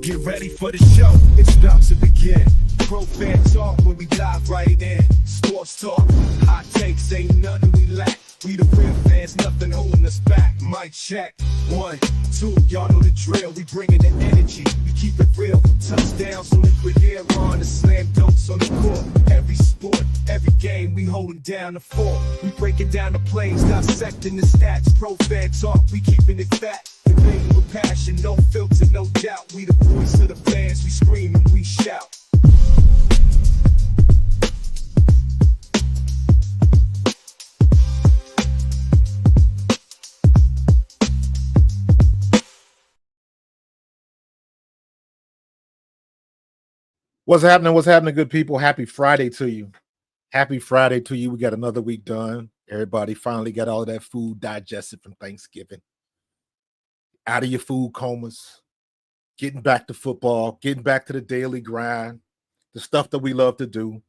Get ready for the show, it's about to begin. Pro fan talk when we dive right in. Sports talk, hot takes, ain't nothing we lack. We the real fans, nothing holding us back. Mic check, 1, 2, y'all know the drill. We bringing the energy, we keep it real. Touchdowns on liquid air on the slam dunks on the court. Every sport, every game, we holding down the fort. We breaking down the plays, dissecting the stats. Pro fan talk, we keeping it fat. Debating with passion, no filter, no doubt. We the voice of the fans, we scream and we shout. What's happening? What's happening, good people? Happy Friday to you. Happy Friday to you. We got another week done. Everybody finally got all of that food digested from Thanksgiving. Out of your food comas, getting back to football, getting back to the daily grind, the stuff that we love to do.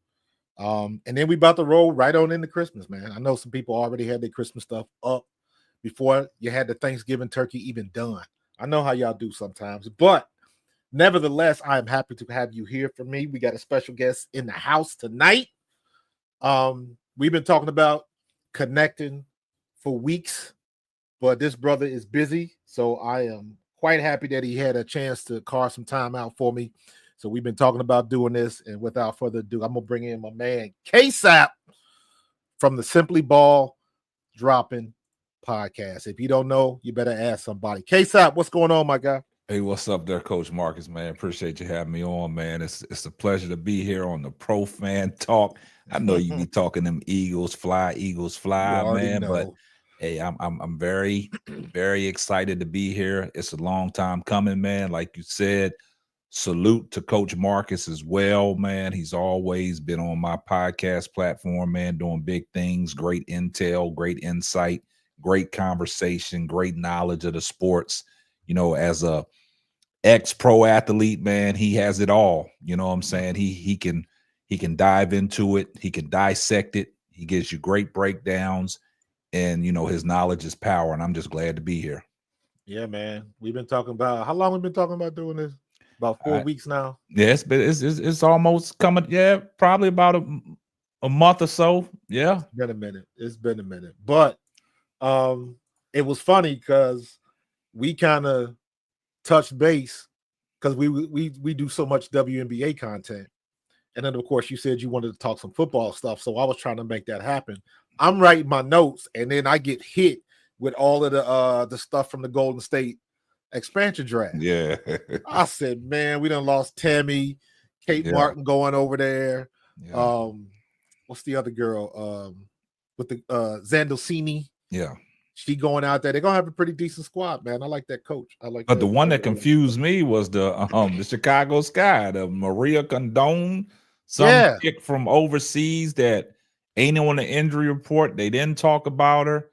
And then we about to roll right on into Christmas, man. I know some people already had their Christmas stuff up before you had the Thanksgiving turkey even done. I know how y'all do sometimes, but nevertheless, I am happy to have you here for me. We got a special guest in the house tonight. We've been talking about connecting for weeks, but this brother is busy, so I am quite happy that he had a chance to carve some time out for me. So we've been talking about doing this, and without further ado, I'm gonna bring in my man KSAPP from the SimplyBallDroppin podcast. If you don't know, you better ask somebody. KSAPP, what's going on, my guy? Hey, what's up there, Coach Markus, man? Appreciate you having me on, man. It's a pleasure to be here on the Pro Fan Talk. I know you be talking them Eagles fly, man. Know. But hey, I'm very, very excited to be here. It's a long time coming, man. Like you said, salute to Coach Markus as well, man. He's always been on my podcast platform, man, doing big things, great intel, great insight, great conversation, great knowledge of the sports. You know, as a ex-pro athlete, man, he has it all. You know what I'm saying? He can dive into it. He can dissect it. He gives you great breakdowns, and you know his knowledge is power. And I'm just glad to be here. Yeah, man. We've been talking about how long we've been talking about doing this? About 4 weeks now. Yeah, it's almost coming. Yeah, probably about a month or so. Yeah, it's been a minute. But it was funny because we kind of touched base because we do so much WNBA content, and then of course you said you wanted to talk some football stuff, so I was trying to make that happen. I'm writing my notes, and then I get hit with all of the stuff from the Golden State expansion draft. Yeah, I said, man, we done lost Tammy, Kate Martin going over there. Yeah. What's the other girl? With the Zandosini. Yeah. She going out there. They're gonna have a pretty decent squad, man. I like that coach. But the one that confused me was the Chicago Sky, the Maria Condon, some chick from overseas that ain't on the injury report. They didn't talk about her,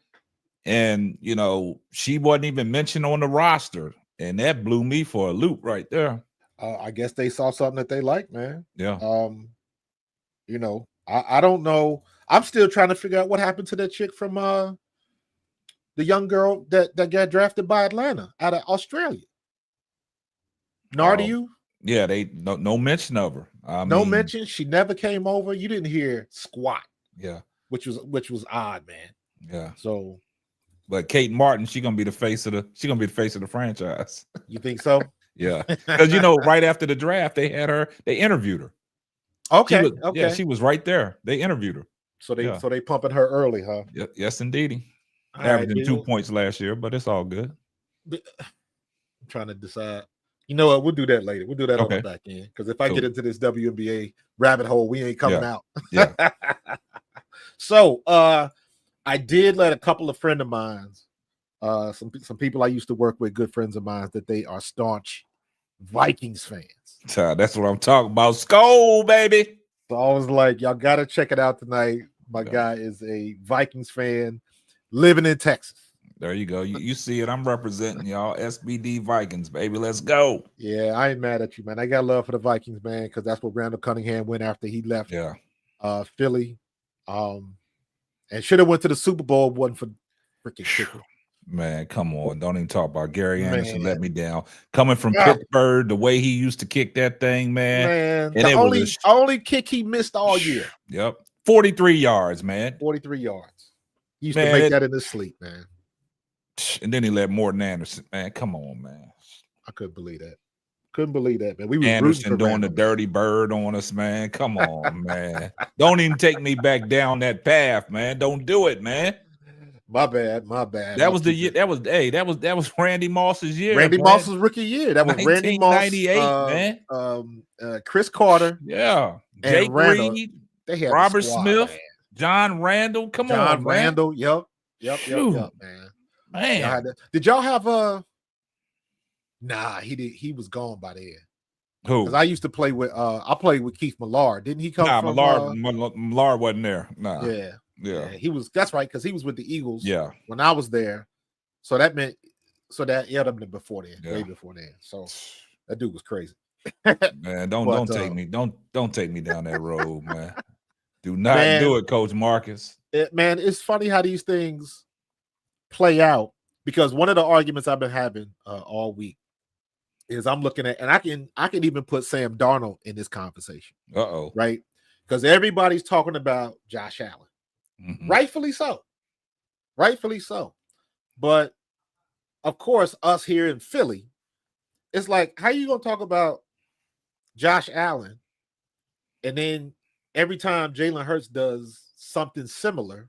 and you know she wasn't even mentioned on the roster, and that blew me for a loop right there. I guess they saw something that they liked, man. Yeah. You know, I don't know. I'm still trying to figure out what happened to that chick from the young girl that got drafted by Atlanta out of Australia. Nardiu? Yeah, they no mention of her. No mention. She never came over. You didn't hear squat. Yeah. Which was odd, man. Yeah. So but Kate Martin, she's gonna be the face of the franchise. You think so? Yeah. Because you know, right after the draft, they interviewed her. Okay. Yeah, she was right there. They interviewed her. So they pumping her early, huh? Yes, indeedy. Averaging 2 points last year, but it's all good. I'm trying to decide. You know what? We'll do that later. We'll do that on the back end. Because if I get into this WNBA rabbit hole, we ain't coming out. Yeah. So I did let a couple of friends of mine, some people I used to work with, good friends of mine, that they are staunch Vikings fans. That's what I'm talking about. SKOL, baby. So I was like, y'all got to check it out tonight. My guy is a Vikings fan living in Texas. There you go. You see it. I'm representing y'all. SBD Vikings, baby. Let's go. Yeah, I ain't mad at you, man. I got love for the Vikings, man, because that's what Randall Cunningham went after he left Philly. And should have went to the Super Bowl, wasn't for freaking kicker. Man, come on. Don't even talk about Gary Anderson. Let Man. me down. Coming from Ah. Pittsburgh, the way he used to kick that thing, man. Man, And the it was only kick he missed all year. Yep. 43 yards, man. 43 yards. He used Man, to make that in his sleep, man. And then he let Morton Anderson. Man, come on, man. I couldn't believe that. Couldn't believe that, man. We was Anderson doing Randall, the dirty bird on us, man. Come on, man. Don't even take me back down that path, man. Don't do it, man. My bad, my bad. That was the year. That was Randy Moss's year. Randy man. Moss's rookie year. That was Randy Moss, man. Chris Carter, yeah, and Jake Randall. Reed, They had Robert squad, Smith, man. John Randall. Come John on, Randall. man. Yep, man. Man, did y'all have Nah, he was gone by then. Who? Because I used to play with I played with Keith Millard. Didn't he come from Millard wasn't there. Nah. Yeah. He was, that's right, because he was with the Eagles when I was there. So that meant that had been before then, way before then. So that dude was crazy. Man, don't take me down that road, man. Do not do it, Coach Marcus. Man, it's funny how these things play out, because one of the arguments I've been having all week is I'm looking at, and I can even put Sam Darnold in this conversation. Right? Because everybody's talking about Josh Allen. Mm-hmm. Rightfully so. But of course, us here in Philly, it's like, how you gonna talk about Josh Allen, and then every time Jalen Hurts does something similar,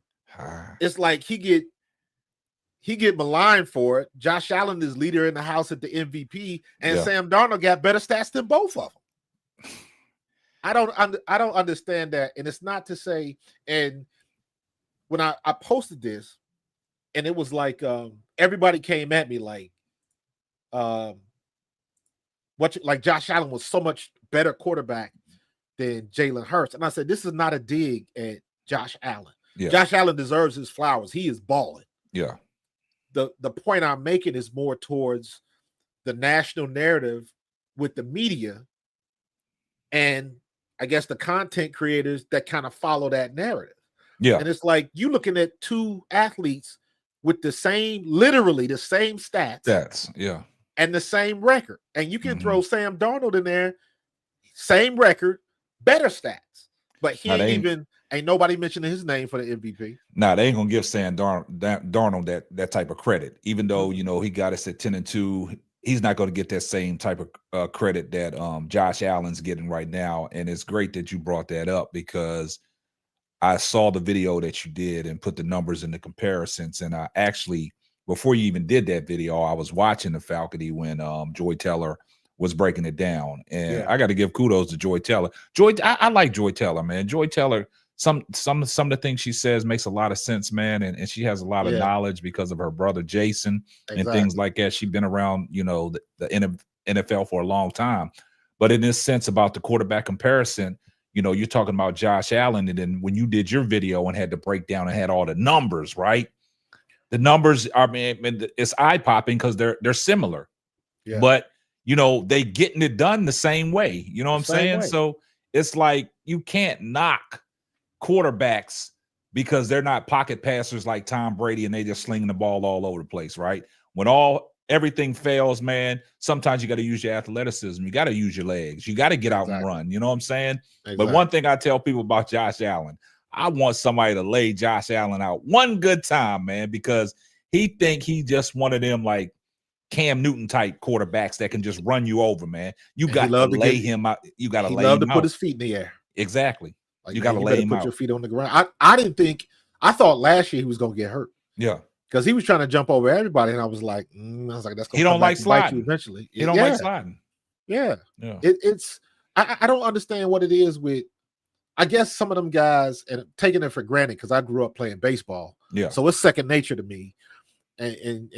it's like he get maligned for it. Josh Allen is leader in the house at the MVP, and Sam Darnold got better stats than both of them. I don't understand that, and it's not to say. And when I posted this, and it was like everybody came at me like, like Josh Allen was so much better quarterback than Jalen Hurts, and I said this is not a dig at Josh Allen. Josh Allen deserves his flowers. He is balling. Yeah. The point I'm making is more towards the national narrative with the media, and I guess the content creators that kind of follow that narrative. Yeah. And it's like you looking at two athletes with literally the same stats. And the same record. And you can throw Sam Darnold in there, same record, better stats. But he ain't nobody mentioning his name for the MVP. Nah, they ain't gonna give Sam Darnold that type of credit, even though he got us at 10-2. He's not going to get that same type of credit that Josh Allen's getting right now. And it's great that you brought that up, because I saw the video that you did and put the numbers in the comparisons. And I actually, before you even did that video, I was watching the Falcony when Joy Teller was breaking it down. And I got to give kudos to Joy Teller. I like Joy Teller, man. Joy Teller, some of the things she says makes a lot of sense, man. And she has a lot of knowledge because of her brother Jason and things like that. She's been around, the NFL for a long time. But in this sense about the quarterback comparison, you're talking about Josh Allen, and then when you did your video and had to break down and had all the numbers, right? The numbers it's eye-popping because they're similar. Yeah. But they getting it done the same way. You know what I'm saying? So it's like you can't knock quarterbacks because they're not pocket passers like Tom Brady and they just slinging the ball all over the place, right? When everything fails, man, sometimes you got to use your athleticism. You got to use your legs. You got to get out and run. You know what I'm saying? But one thing I tell people about Josh Allen, I want somebody to lay Josh Allen out one good time, man, because he think he just one of them like Cam Newton type quarterbacks that can just run you over, man. You got to lay him out. You got to lay him out. He love to put his feet in the air. Exactly. Like, you got to lay him out. Put your feet on the ground. I thought last year he was going to get hurt. Yeah. Because he was trying to jump over everybody, and I was like, that's going to he don't like sliding eventually. He don't like sliding. Yeah. I don't understand what it is with. I guess some of them guys, and taking it for granted because I grew up playing baseball. Yeah. So it's second nature to me. And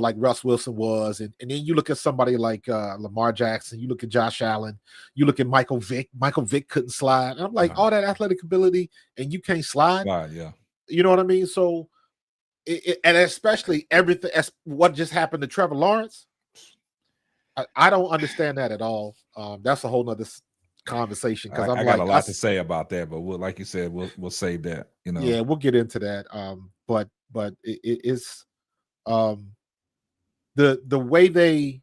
like Russ Wilson was, and then you look at somebody like Lamar Jackson, you look at Josh Allen, you look at Michael Vick. Michael Vick couldn't slide. And I'm like, all that athletic ability, and you can't slide. Yeah. You know what I mean? So, and especially everything, what just happened to Trevor Lawrence, I don't understand that at all. That's a whole nother conversation because I got a lot to say about that, but like you said, we'll save that. Yeah, we'll get into that. But it's The way they,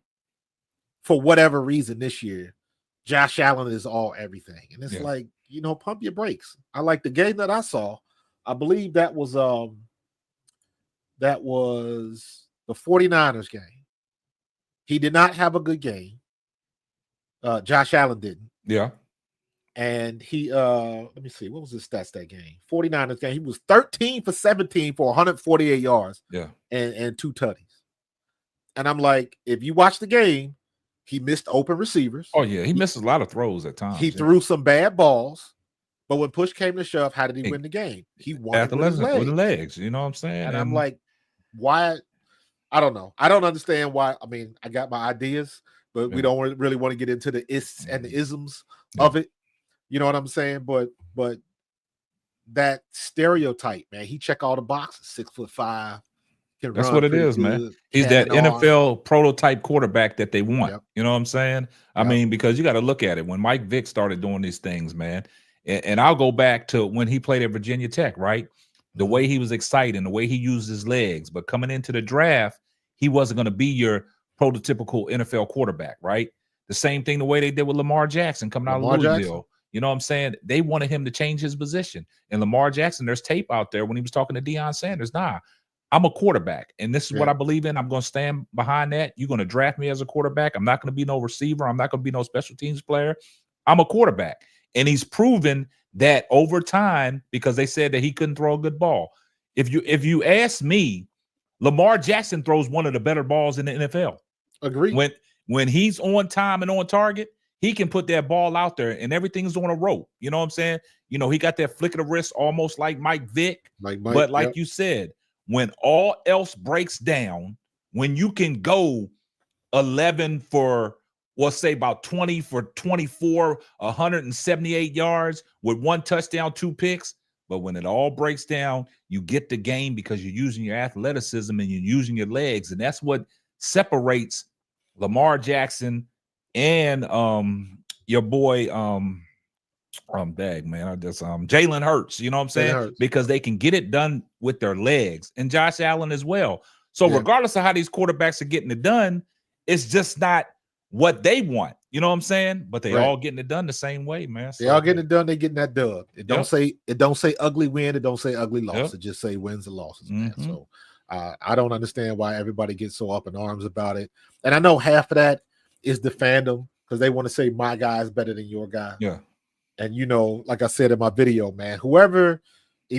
for whatever reason this year, Josh Allen is all everything. And it's like, pump your brakes. I like the game that I saw. I believe that was the 49ers game. He did not have a good game. Josh Allen didn't. Yeah. And he let me see, what was his stats that game? 49ers game. He was 13 for 17 for 148 yards. Yeah. And 2 tutties. And I'm like, if you watch the game, he missed open receivers. Oh, yeah. He misses a lot of throws at times. He threw some bad balls. But when push came to shove, how did he win the game? He won it with his legs. With the legs. You know what I'm saying? And I'm like, why? I don't know. I don't understand why. I mean, I got my ideas, but we don't really want to get into the ists and the isms of it. You know what I'm saying? But that stereotype, man, he check all the boxes. 6'5". That's what it is, man. He's that NFL prototype quarterback that they want. Yep. You know what I'm saying? I mean, because you got to look at it. When Mike Vick started doing these things, man, and I'll go back to when he played at Virginia Tech, right? The way he was exciting, the way he used his legs. But coming into the draft, he wasn't going to be your prototypical NFL quarterback, right? The same thing the way they did with Lamar Jackson coming out of Louisville. You know what I'm saying? They wanted him to change his position. And Lamar Jackson, there's tape out there when he was talking to Deion Sanders. Nah, I'm a quarterback, and this is what I believe in. I'm going to stand behind that. You're going to draft me as a quarterback. I'm not going to be no receiver. I'm not going to be no special teams player. I'm a quarterback. And he's proven that over time, because they said that he couldn't throw a good ball. If you ask me, Lamar Jackson throws one of the better balls in the NFL. Agree. When he's on time and on target, he can put that ball out there and everything's on a rope. You know what I'm saying? You know, he got that flick of the wrist almost like Mike Vick. But like you said, when all else breaks down, when you can go 11 for, let's say about 20 for 24, 178 yards with 1 touchdown, 2 picks. But when it all breaks down, you get the game because you're using your athleticism and you're using your legs. And that's what separates Lamar Jackson and your boy Jalen Hurts, you know what I'm saying? Because they can get it done with their legs, and Josh Allen as well. So regardless of how these quarterbacks are getting it done, it's just not what they want. You know what I'm saying? But they all getting it done the same way, man. They all getting it done. They getting that dub. It don't say ugly win. It don't say ugly loss. It just say wins and losses, man. So I don't understand why everybody gets so up in arms about it. And I know half of that is the fandom because they want to say my guy is better than your guy. Yeah. And like I said in my video, man, if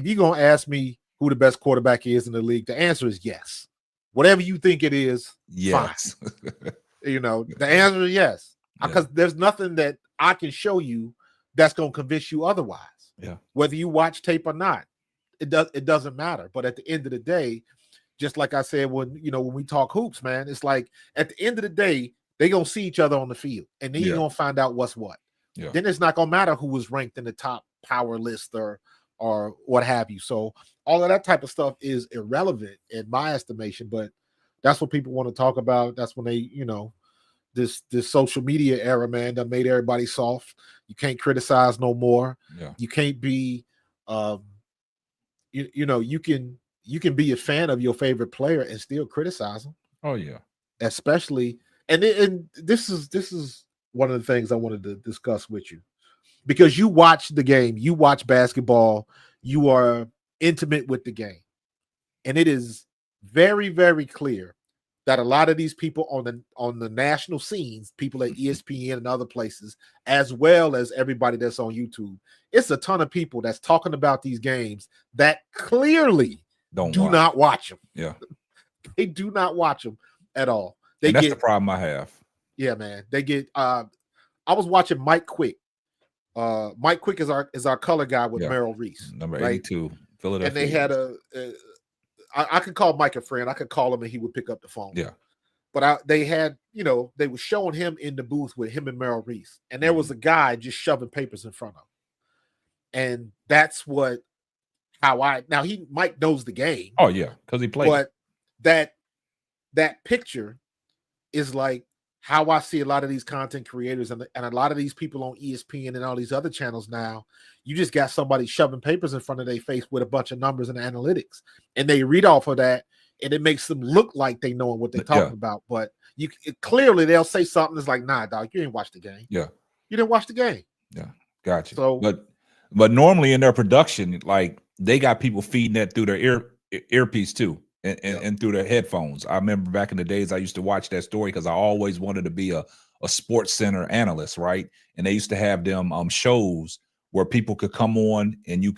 you're gonna ask me who the best quarterback is in the league, the answer is yes. Whatever you think it is, yes. Fine. The answer is yes. Because there's nothing that I can show you that's gonna convince you otherwise. Yeah. Whether you watch tape or not, it doesn't matter. But at the end of the day, just like I said, when we talk hoops, man, it's like at the end of the day, they're gonna see each other on the field, and then you're gonna find out what's what. Yeah. Then it's not gonna matter who was ranked in the top power list or what have you. So all of that type of stuff is irrelevant in my estimation, but that's what people want to talk about. That's when they, this social media era, man, that made everybody soft. You can't criticize no more. Yeah. You can't be you can be a fan of your favorite player and still criticize them. Oh yeah. Especially and this is one of the things I wanted to discuss with you, because you watch the game, you watch basketball, you are intimate with the game, and it is very, very clear that a lot of these people on the national scenes, people at ESPN and other places, as well as everybody that's on YouTube, it's a ton of people that's talking about these games that clearly do not watch them. Yeah, they do not watch them at all. That's the problem I have. Yeah, man. They get I was watching Mike Quick. Mike Quick is our color guy with Merrill Reese. Number 82, Philadelphia. And they had I could call Mike a friend. I could call him and he would pick up the phone. Yeah. But they had, they were showing him in the booth with him and Merrill Reese. And there was a guy just shoving papers in front of him. And that's Mike knows the game. Oh, yeah, because he played. But that picture is like how I see a lot of these content creators and a lot of these people on ESPN and all these other channels now. You just got somebody shoving papers in front of their face with a bunch of numbers and analytics, and they read off of that and it makes them look like they know what they're talking about. But clearly they'll say something that's like, nah, dog, you didn't watch the game. Yeah. You didn't watch the game. Yeah. Gotcha. So, but normally in their production, like they got people feeding that through their earpiece too. And through their headphones. I remember back in the days I used to watch that story because I always wanted to be a sports center analyst, right? And they used to have them shows where people could come on and you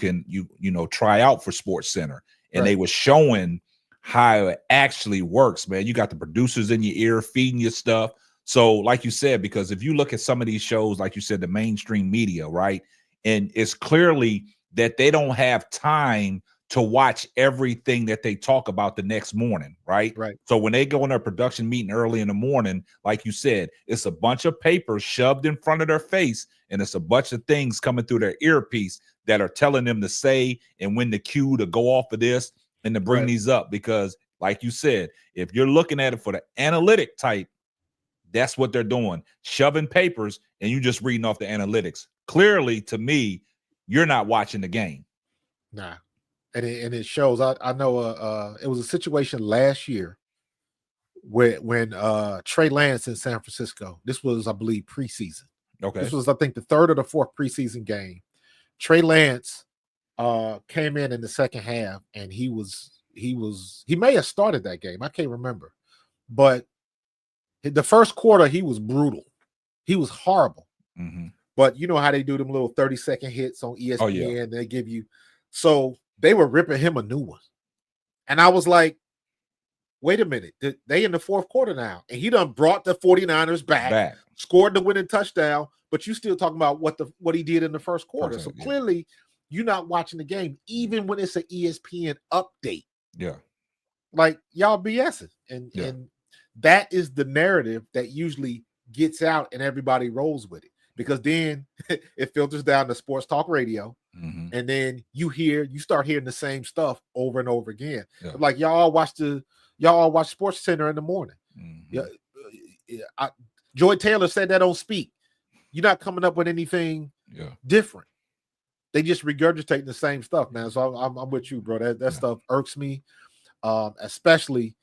try out for Sports Center. And they were showing how it actually works, man. You got the producers in your ear feeding you stuff. So like you said, because if you look at some of these shows, like you said, the mainstream media, right? And it's clearly that they don't have time to watch everything that they talk about the next morning, right? Right. So when they go in their production meeting early in the morning, like you said, it's a bunch of papers shoved in front of their face, and it's a bunch of things coming through their earpiece that are telling them to say and when the cue to go off of this and to bring these up. Because like you said, if you're looking at it for the analytic type, that's what they're doing, shoving papers and you just reading off the analytics. Clearly, to me, you're not watching the game. Nah. And it shows. I know it was a situation last year when Trey Lance in San Francisco. This was, I believe, preseason. Okay. This was, I think, the third or the fourth preseason game. Trey Lance came in the second half, and he may have started that game. I can't remember, but the first quarter he was brutal. He was horrible. Mm-hmm. But you know how they do them little 30-second hits on ESPN. Oh, yeah. They give you they were ripping him a new one. And I was like, wait a minute. They in the fourth quarter now. And he done brought the 49ers back. Scored the winning touchdown, but you still talking about what he did in the first quarter. So clearly you're not watching the game, even when it's an ESPN update. Yeah. Like y'all BSing. And that is the narrative that usually gets out and everybody rolls with it. Because then it filters down to sports talk radio. Mm-hmm. And then you start hearing the same stuff over and over again. Yeah. Like y'all all watch Sports Center in the morning. Mm-hmm. Joy Taylor said that on Speak. You're not coming up with anything different. They just regurgitating the same stuff, man. So I'm with you, bro. That stuff irks me, especially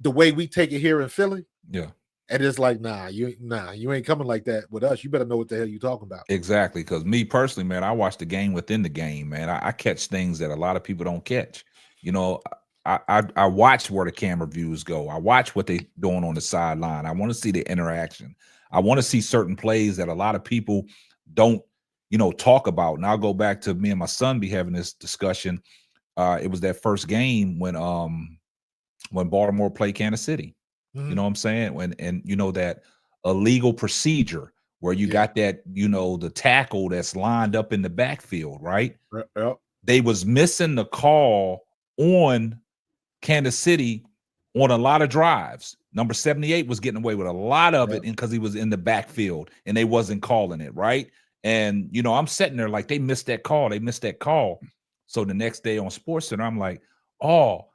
the way we take it here in Philly. Yeah. And it's like, you ain't coming like that with us. You better know what the hell you're talking about. Exactly. Because me personally, man, I watch the game within the game, man. I catch things that a lot of people don't catch. You know, I watch where the camera views go. I watch what they doing on the sideline. I want to see the interaction. I want to see certain plays that a lot of people don't, talk about. And I'll go back to me and my son be having this discussion. It was that first game when Baltimore played Kansas City. Mm-hmm. You know what I'm saying? And that illegal procedure where you got that, the tackle that's lined up in the backfield, right? Yep. They was missing the call on Kansas City on a lot of drives. Number 78 was getting away with a lot of it because he was in the backfield and they wasn't calling it, right? And, I'm sitting there like, they missed that call. They missed that call. So the next day on SportsCenter, I'm like, oh,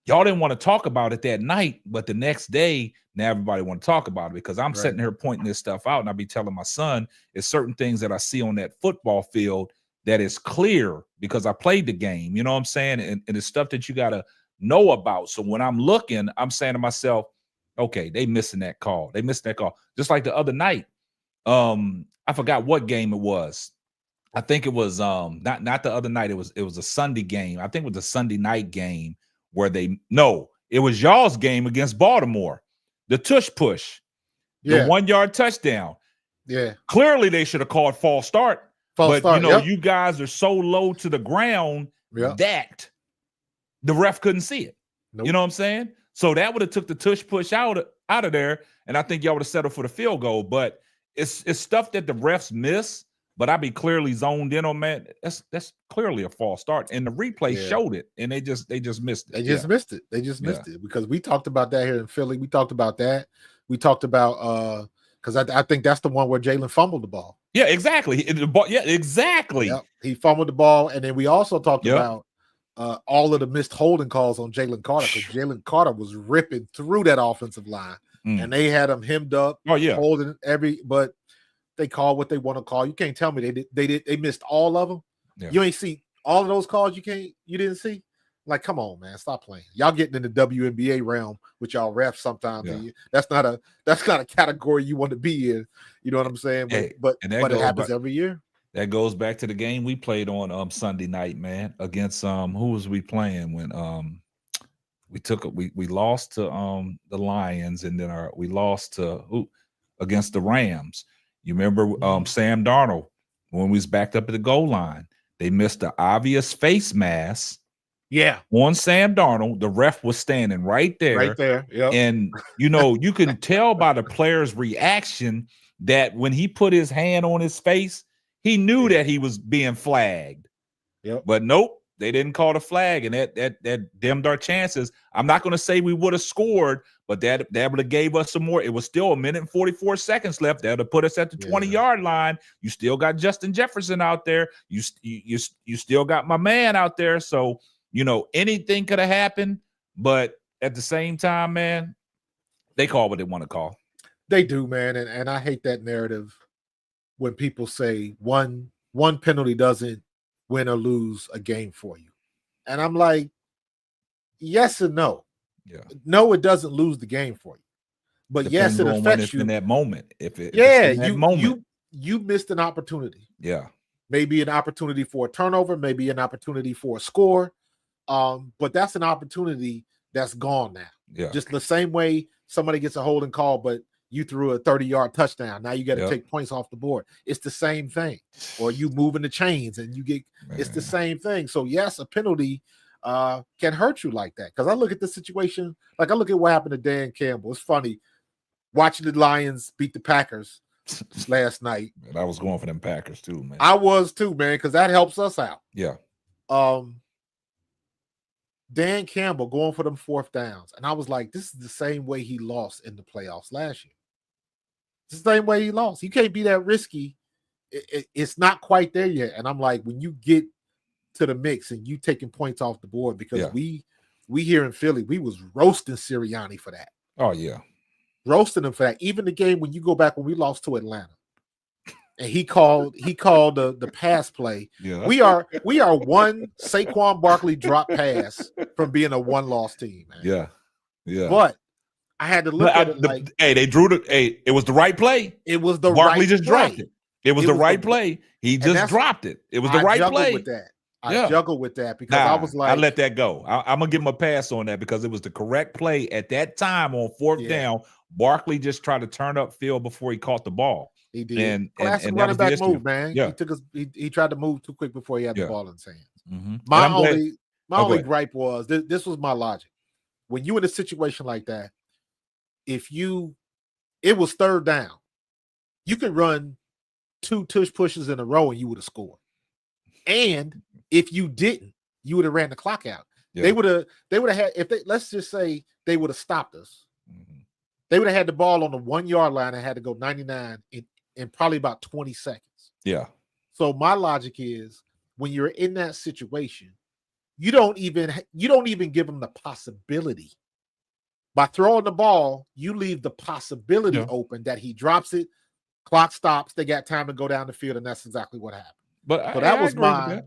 y'all didn't want to talk about it that night, but the next day, now everybody want to talk about it because I'm sitting here pointing this stuff out, and I be telling my son, it's certain things that I see on that football field that is clear because I played the game. You know what I'm saying? And it's stuff that you got to know about. So when I'm looking, I'm saying to myself, okay, they missing that call. They missed that call. Just like the other night. I forgot what game it was. I think it was not the other night. It was a Sunday game. I think it was a Sunday night game where it was y'all's game against Baltimore. The tush push. The 1-yard touchdown. Yeah. Clearly they should have called false start. You guys are so low to the ground that the ref couldn't see it. Nope. You know what I'm saying? So that would have took the tush push out of there, and I think y'all would have settled for the field goal. But it's stuff that the refs miss, but I be clearly zoned in on, man. That's clearly a false start. And the replay showed it, and they just missed it. They just missed it. They just missed it because we talked about that here in Philly. We talked about that. We talked about because I think that's the one where Jalen fumbled the ball. Yeah, exactly. Exactly. Yep. He fumbled the ball, and then we also talked about all of the missed holding calls on Jalen Carter because Jalen Carter was ripping through that offensive line, and they had him hemmed up, holding but they call what they want to call. You can't tell me they missed all of them. Yeah. You ain't see all of those calls. You didn't see. Like, come on, man, stop playing. Y'all getting in the WNBA realm with y'all refs sometimes. Yeah. That's not a category you want to be in. You know what I'm saying? Hey, but and it happens every year. That goes back to the game we played on Sunday night, man, against who was we playing when we lost to the Lions, and then we lost to against the Rams. You remember Sam Darnold when we was backed up at the goal line? They missed the obvious face mask. Yeah. On Sam Darnold, the ref was standing right there. Right there. Yeah. And you can tell by the player's reaction that when he put his hand on his face, he knew that he was being flagged. Yep. But nope, they didn't call the flag, and that dimmed our chances. I'm not going to say we would have scored, but that would have gave us some more. It was still 1 minute and 44 seconds left. That would have put us at the 20-yard line. You still got Justin Jefferson out there. You still got my man out there. So anything could have happened, but at the same time, man, they call what they want to call. They do, man, and I hate that narrative when people say one penalty doesn't win or lose a game for you. And I'm like, yes and no. Yeah. No, it doesn't lose the game for you. But Depends yes, it on affects you in that moment. If you missed an opportunity. Yeah. Maybe an opportunity for a turnover, maybe an opportunity for a score. But that's an opportunity that's gone now. Yeah. Just the same way somebody gets a holding call, but you threw a 30-yard touchdown. Now you got to take points off the board. It's the same thing. Or you moving the chains and you get it's the same thing. So yes, a penalty can hurt you like that. Because I look at the situation, like I look at what happened to Dan Campbell. It's funny watching the Lions beat the Packers last night. And I was going for them Packers too, man. I was too, man, because that helps us out. Yeah. Dan Campbell going for them fourth downs. And I was like, this is the same way he lost in the playoffs last year. It's the same way he lost. You can't be that risky. It's not quite there yet. And I'm like, when you get to the mix and you taking points off the board, because we here in Philly, we was roasting Sirianni for that. Oh, yeah. Roasting him for that. Even the game when you go back when we lost to Atlanta. And he called the pass play. Yeah. We are one Saquon Barkley drop pass from being a one-loss team, man. Yeah. Yeah. But I had to look at it like, they drew it was the right play. It was the Barkley right just play. dropped it. It was the right play. He just dropped it. It was the right play. With that. I juggled with that because I was like, I let that go. I'm gonna give him a pass on that because it was the correct play at that time on fourth down. Barkley just tried to turn up field before he caught the ball. He did. And Classic running back move, man. Yeah. He tried to move too quick before he had the ball in his hands. Mm-hmm. My only gripe was this was my logic. When you in a situation like that, it was third down, you could run 2 tush pushes in a row and you would have scored. And if you didn't, you would have ran the clock out. Yeah. They would have had, let's just say they would have stopped us. Mm-hmm. They would have had the ball on the 1 yard line and had to go 99 in probably about 20 seconds. Yeah. So my logic is when you're in that situation, you don't even give them the possibility. By throwing the ball, you leave the possibility open that he drops it, clock stops, they got time to go down the field, and that's exactly what happened. But so that was my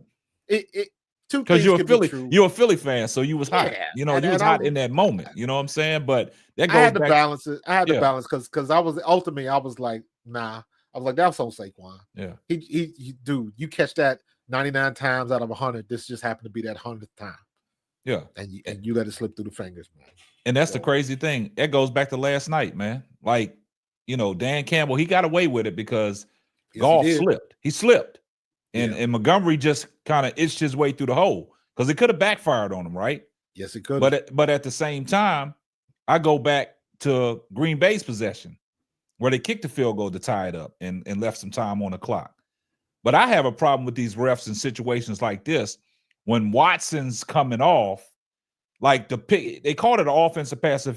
because you're a Philly fan, so you was hot. You was hot in that moment. You know what I'm saying? But that goes I had to balance it. I had to balance because I was like, nah. I was like, that's on Saquon. Yeah. He dude, you catch that 99 times out of 100. This just happened to be that 100th time. Yeah. And you let it slip through the fingers, man. And that's the crazy thing. It goes back to last night, man. Like, Dan Campbell, he got away with it because Goff slipped. He slipped. And Montgomery just kind of itched his way through the hole because it could have backfired on him, right? Yes, it could. But at the same time, I go back to Green Bay's possession where they kicked the field goal to tie it up and left some time on the clock. But I have a problem with these refs in situations like this when Watson's coming off, like they called it an offensive pass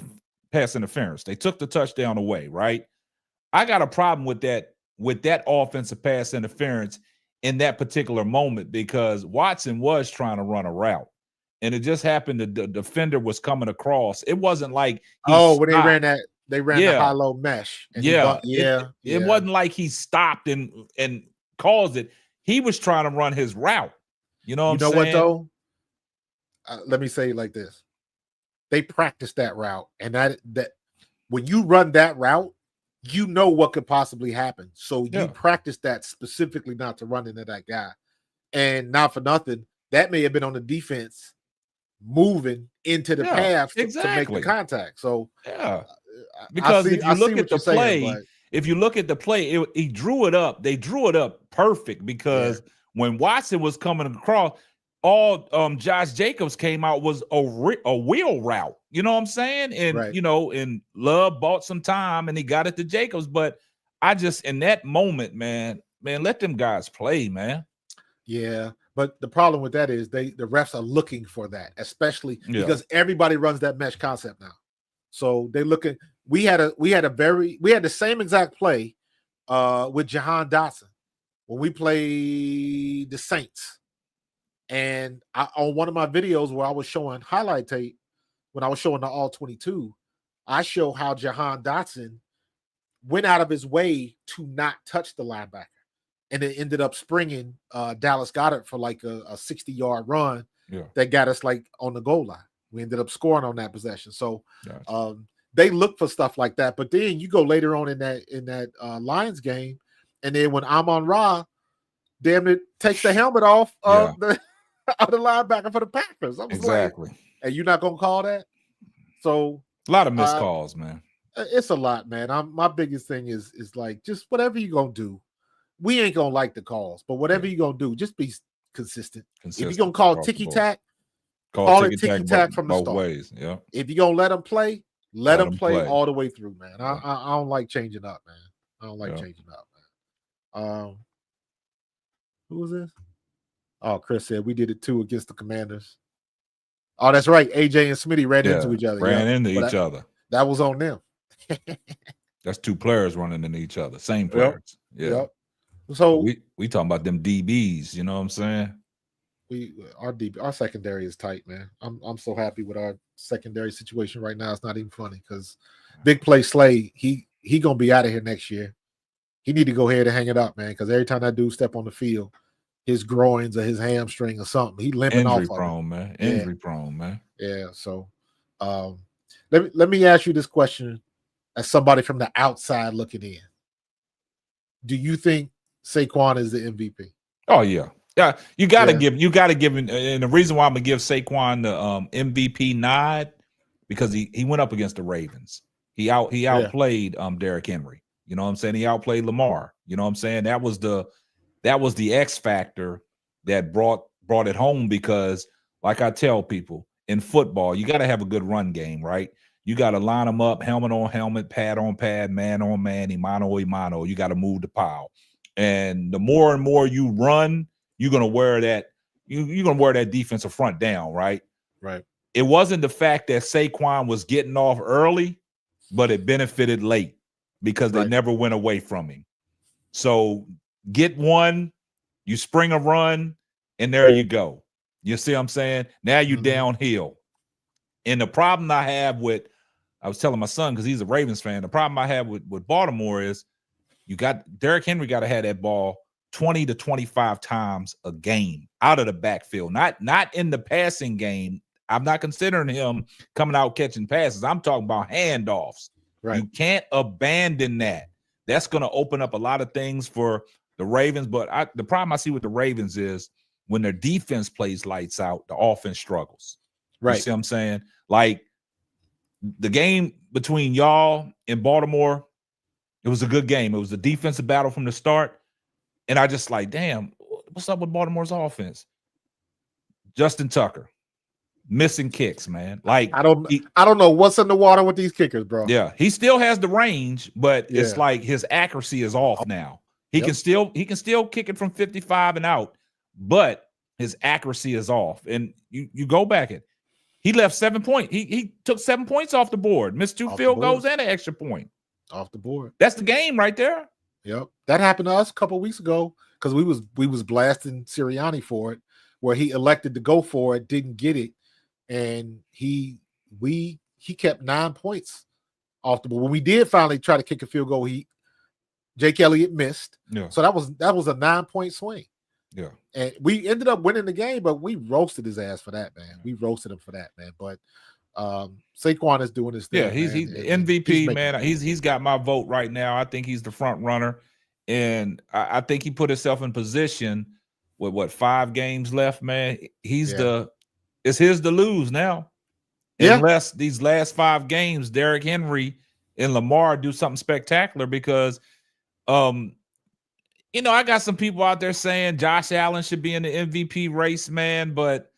interference. They took the touchdown away, right? I got a problem with that offensive pass interference in that particular moment because Watson was trying to run a route. And it just happened that the defender was coming across. It wasn't like when they ran the high-low mesh. And it wasn't like he stopped and caused it. He was trying to run his route. You know what I'm saying? What though? let me say it like this: they practice that route, and that when you run that route, you know what could possibly happen. So you practice that specifically not to run into that guy, and not for nothing, that may have been on the defense moving into the path to make the contact. So because if you look at the play, he drew it up. They drew it up perfect because when Watson was coming across, all Josh Jacobs came out was a wheel route. You know what I'm saying? And you know, and Love bought some time and he got it to Jacobs. But I just in that moment, man, let them guys play, man. Yeah. But the problem with that is the refs are looking for that, especially because everybody runs that mesh concept now. So they looking. We had the same exact play with Jahan Dotson when we played the Saints. And on one of my videos where I was showing highlight tape, when I was showing the all 22, I show how Jahan Dotson went out of his way to not touch the linebacker. And it ended up springing Dallas Goedert for like a 60-yard run that got us like on the goal line. We ended up scoring on that possession. So they look for stuff like that. But then you go later on in that Lions game, and then when Amon-Ra damn it takes the helmet off of the linebacker for the Packers. I was like, and you're not gonna call that? So a lot of missed calls, man. It's a lot, man. My biggest thing is like just whatever you're gonna do. We ain't gonna like the calls, but whatever you're gonna do, just be consistent. If you're gonna call ticky-tack, call it ticky-tack from the start. Ways. Yeah. If you're gonna let them play, let them play all the way through, man. I don't like changing up, man. I don't like changing up, man. Who was this? Oh, Chris said we did it too against the Commanders. Oh, that's right. AJ and Smitty ran into each other. Each other. That was on them. That's two players running into each other. Same players. Yep. So we talking about them DBs, you know what I'm saying? Our secondary is tight, man. I'm so happy with our secondary situation right now. It's not even funny because big play Slay, he gonna be out of here next year. He need to go ahead and hang it up, man, because every time that dude step on the field, his groins or his hamstring or something, he limping off. Injury prone, man. Yeah. So let me ask you this question as somebody from the outside looking in. Do you think Saquon is the MVP? Oh yeah. Yeah, you gotta give him, and the reason why I'm gonna give Saquon the MVP nod because he went up against the Ravens. He outplayed Derrick Henry. You know what I'm saying? He outplayed Lamar. You know what I'm saying? That was the X factor that brought it home because, like I tell people in football, you got to have a good run game, right? You got to line them up, helmet on helmet, pad on pad, man on man, imano imano. You got to move the pile, and the more and more you run, you're gonna wear that. You're gonna wear that defensive front down, right? Right. It wasn't the fact that Saquon was getting off early, but it benefited late because they never went away from him. So get one, you spring a run, and there you go. You see what I'm saying? Now you downhill. And the problem I have with, I was telling my son because he's a Ravens fan. The problem I have with Baltimore is you got Derrick Henry got to have that ball 20 to 25 times a game out of the backfield, not in the passing game. I'm not considering him coming out catching passes. I'm talking about handoffs. Right. You can't abandon that. That's going to open up a lot of things for the Ravens. But the problem I see with the Ravens is when their defense plays lights out, the offense struggles. Right. You see what I'm saying? Like the game between y'all and Baltimore, it was a good game. It was a defensive battle from the start. And I just like, damn, what's up with Baltimore's offense? Justin Tucker missing kicks, man. Like I don't know what's in the water with these kickers, bro. Yeah, he still has the range, but it's like his accuracy is off now. He can still kick it from 55 and out, but his accuracy is off. And you go back and he left 7 points. He took 7 points off the board, missed two field goals and an extra point off the board. That's the game right there. Yep, that happened to us a couple of weeks ago because we was blasting Sirianni for it, where he elected to go for it, didn't get it, and he kept 9 points off the board. When we did finally try to kick a field goal, Jake Elliott missed. Yeah. So that was a 9 point swing. Yeah. And we ended up winning the game, but we roasted his ass for that, man. We roasted him for that, man. But Saquon is doing his thing. Yeah, he's MVP, man. He's got my vote right now. I think he's the front runner, and I think he put himself in position with what 5 games left, man. It's his to lose now. Yeah. Unless these last 5 games, Derrick Henry and Lamar do something spectacular, because you know, I got some people out there saying Josh Allen should be in the MVP race, man, but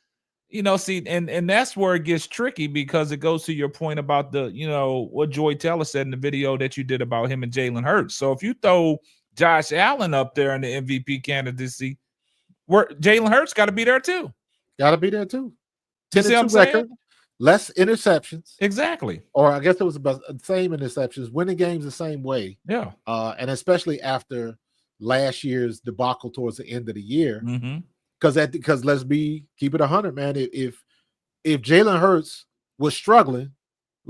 you know, see, and that's where it gets tricky, because it goes to your point about the, you know, what Joy Taylor said in the video that you did about him and Jalen Hurts. So if you throw Josh Allen up there in the MVP candidacy, where Jalen Hurts got to be there too. Got to be there too. 10-2 record, less interceptions. Exactly. Or I guess it was about the same interceptions, winning games the same way. Yeah. And especially after last year's debacle towards the end of the year. Mm-hmm. Because let's keep it 100, man. If Jalen Hurts was struggling,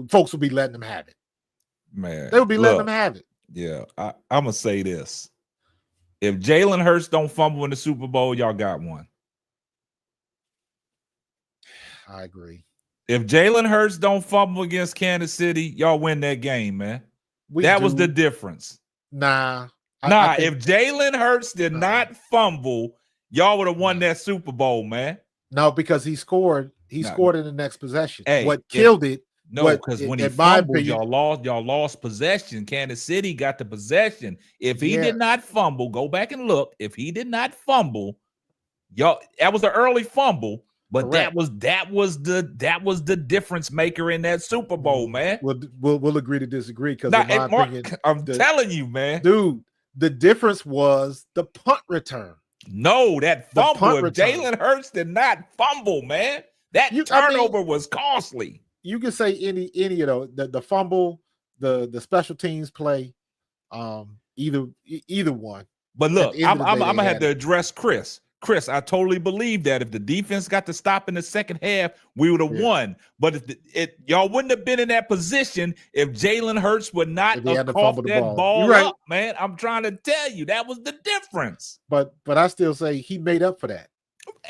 folks would be letting him have it. Man, they would be letting him have it. Yeah, I'm gonna say this: if Jalen Hurts don't fumble in the Super Bowl, y'all got one. I agree. If Jalen Hurts don't fumble against Kansas City, y'all win that game, man. That was the difference. Nah. If Jalen Hurts did not fumble, y'all would have won that Super Bowl, man. No, because he scored. He scored in the next possession. Hey, what killed it? No, because when he fumbled, y'all lost possession. Kansas City got the possession. If he did not fumble, go back and look. If he did not fumble, y'all, that was an early fumble, but correct. that was the difference maker in that Super Bowl, man. We'll agree to disagree, because I'm telling you, man, dude, the difference was the punt return. No, that fumble. If Jalen Hurts did not fumble, man, that turnover was costly. You can say any of the fumble, the special teams play, either one. But look, I'm gonna have to address Chris. Chris, I totally believe that if the defense got to stop in the second half, we would have won. But if y'all wouldn't have been in that position if Jalen Hurts would not have coughed that ball up, man. I'm trying to tell you, that was the difference. But I still say he made up for that.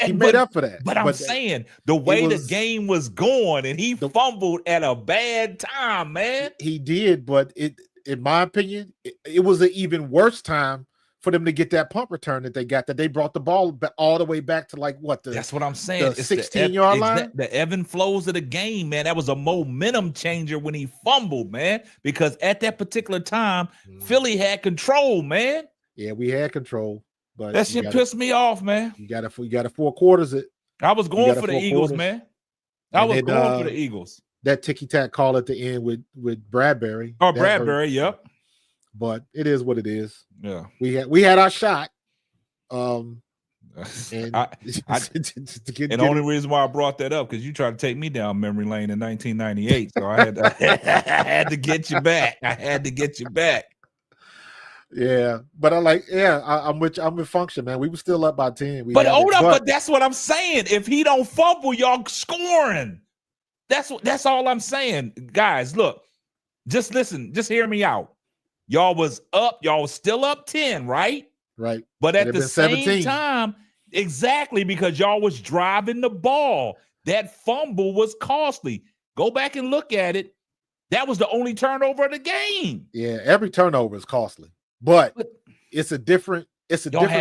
He made up for that. But I'm saying the way the game was going, and he fumbled at a bad time, man. He did, but in my opinion, it was an even worse time for them to get that punt return that they got, that they brought the ball all the way back to that's what I'm saying. The 16-yard line. The ebb and flows of the game, man. That was a momentum changer when he fumbled, man, because at that particular time, Philly had control, man. Yeah, we had control. But that shit pissed me off, man. You got to 4 quarters it. I was going for the Eagles, man. I was going for the Eagles. That ticky-tack call at the end with Bradbury. Oh, Bradbury, yep. But it is what it is. Yeah, we had our shot. And the only reason why I brought that up, because you tried to take me down memory lane in 1998, so I had to get you back. I had to get you back. Yeah, but I'm with Function, man. We were still up by 10. But hold up, but that's what I'm saying. If he don't fumble, y'all scoring. That's all I'm saying, guys. Look, just listen, just hear me out. Y'all was up, y'all was still up 10, right? Right. But at the same time, exactly, because y'all was driving the ball. That fumble was costly. Go back and look at it. That was the only turnover of the game. Yeah, every turnover is costly. But it's a different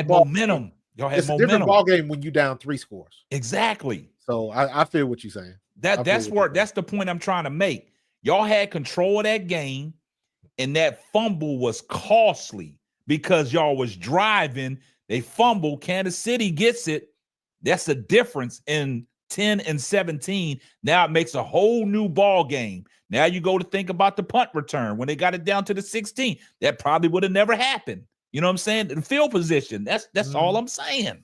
momentum. Y'all had momentum. A different ball game when you down 3 scores. Exactly. So I feel what you're saying. That's the point I'm trying to make. Y'all had control of that game. And that fumble was costly because y'all was driving. They fumble. Kansas City gets it. That's the difference in 10 and 17. Now it makes a whole new ball game. Now you go to think about the punt return when they got it down to the 16. That probably would have never happened. You know what I'm saying? The field position. That's all I'm saying.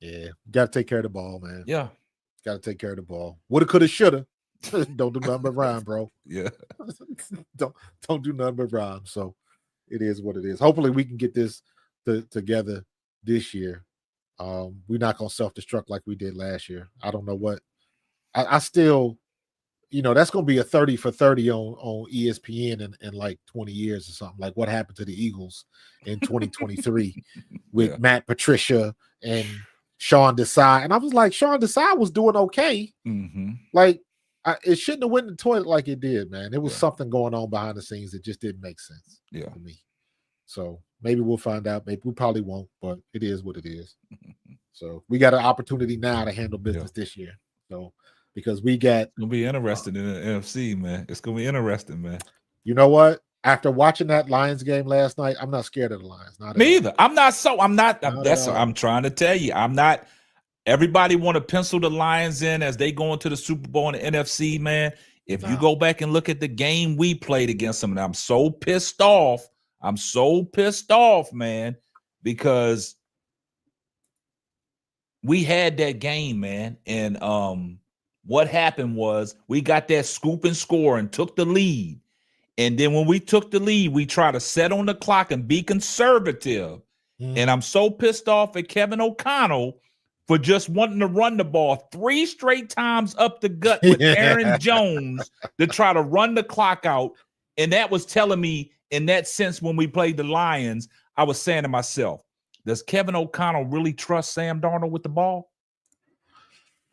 Yeah, got to take care of the ball, man. Yeah, got to take care of the ball. Woulda, coulda, shoulda. Don't do nothing but rhyme, bro. Yeah. don't do nothing but rhyme. So it is what it is. Hopefully we can get this together this year. We're not gonna self-destruct like we did last year. I don't know what I still that's going to be a 30 for 30 on ESPN in like 20 years or something. Like what happened to the Eagles in 2023 with Matt Patricia and Sean Desai. And I was like, Sean Desai was doing okay. Like, it shouldn't have went in the toilet like it did, man. There was something going on behind the scenes that just didn't make sense to me. So maybe we'll find out. Maybe we probably won't, but it is what it is. So we got an opportunity now to handle business this year. So because we got, it's gonna be interesting in the NFC, man. It's gonna be interesting, man. You know what? After watching that Lions game last night, I'm not scared of the Lions. Not me either. I'm not. That's what all. I'm trying to tell you. I'm not. Everybody want to pencil the Lions in as they go into the Super Bowl in the NFC, man. If you go back and look at the game we played against them, and I'm so pissed off. I'm so pissed off, man, because we had that game, man. And what happened was we got that scoop and score and took the lead. And then when we took the lead, we tried to set on the clock and be conservative. And I'm so pissed off at Kevin O'Connell for just wanting to run the ball 3 straight times up the gut with Aaron Jones to try to run the clock out. And that was telling me, in that sense, when we played the Lions, I was saying to myself, does Kevin O'Connell really trust Sam Darnold with the ball?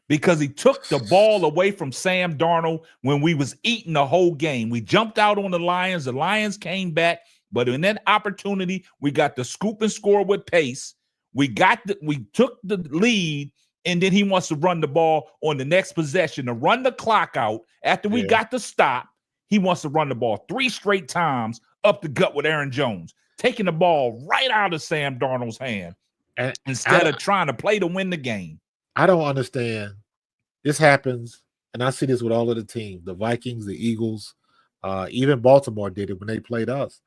Because he took the ball away from Sam Darnold when we was eating the whole game. We jumped out on the Lions came back, but in that opportunity, we got the scoop and score with pace. We took the lead, and then he wants to run the ball on the next possession to run the clock out. After we got the stop, he wants to run the ball 3 straight times up the gut with Aaron Jones, taking the ball right out of Sam Darnold's hand instead of trying to play to win the game. I don't understand. This happens, and I see this with all of the teams, the Vikings, the Eagles, even Baltimore did it when they played us.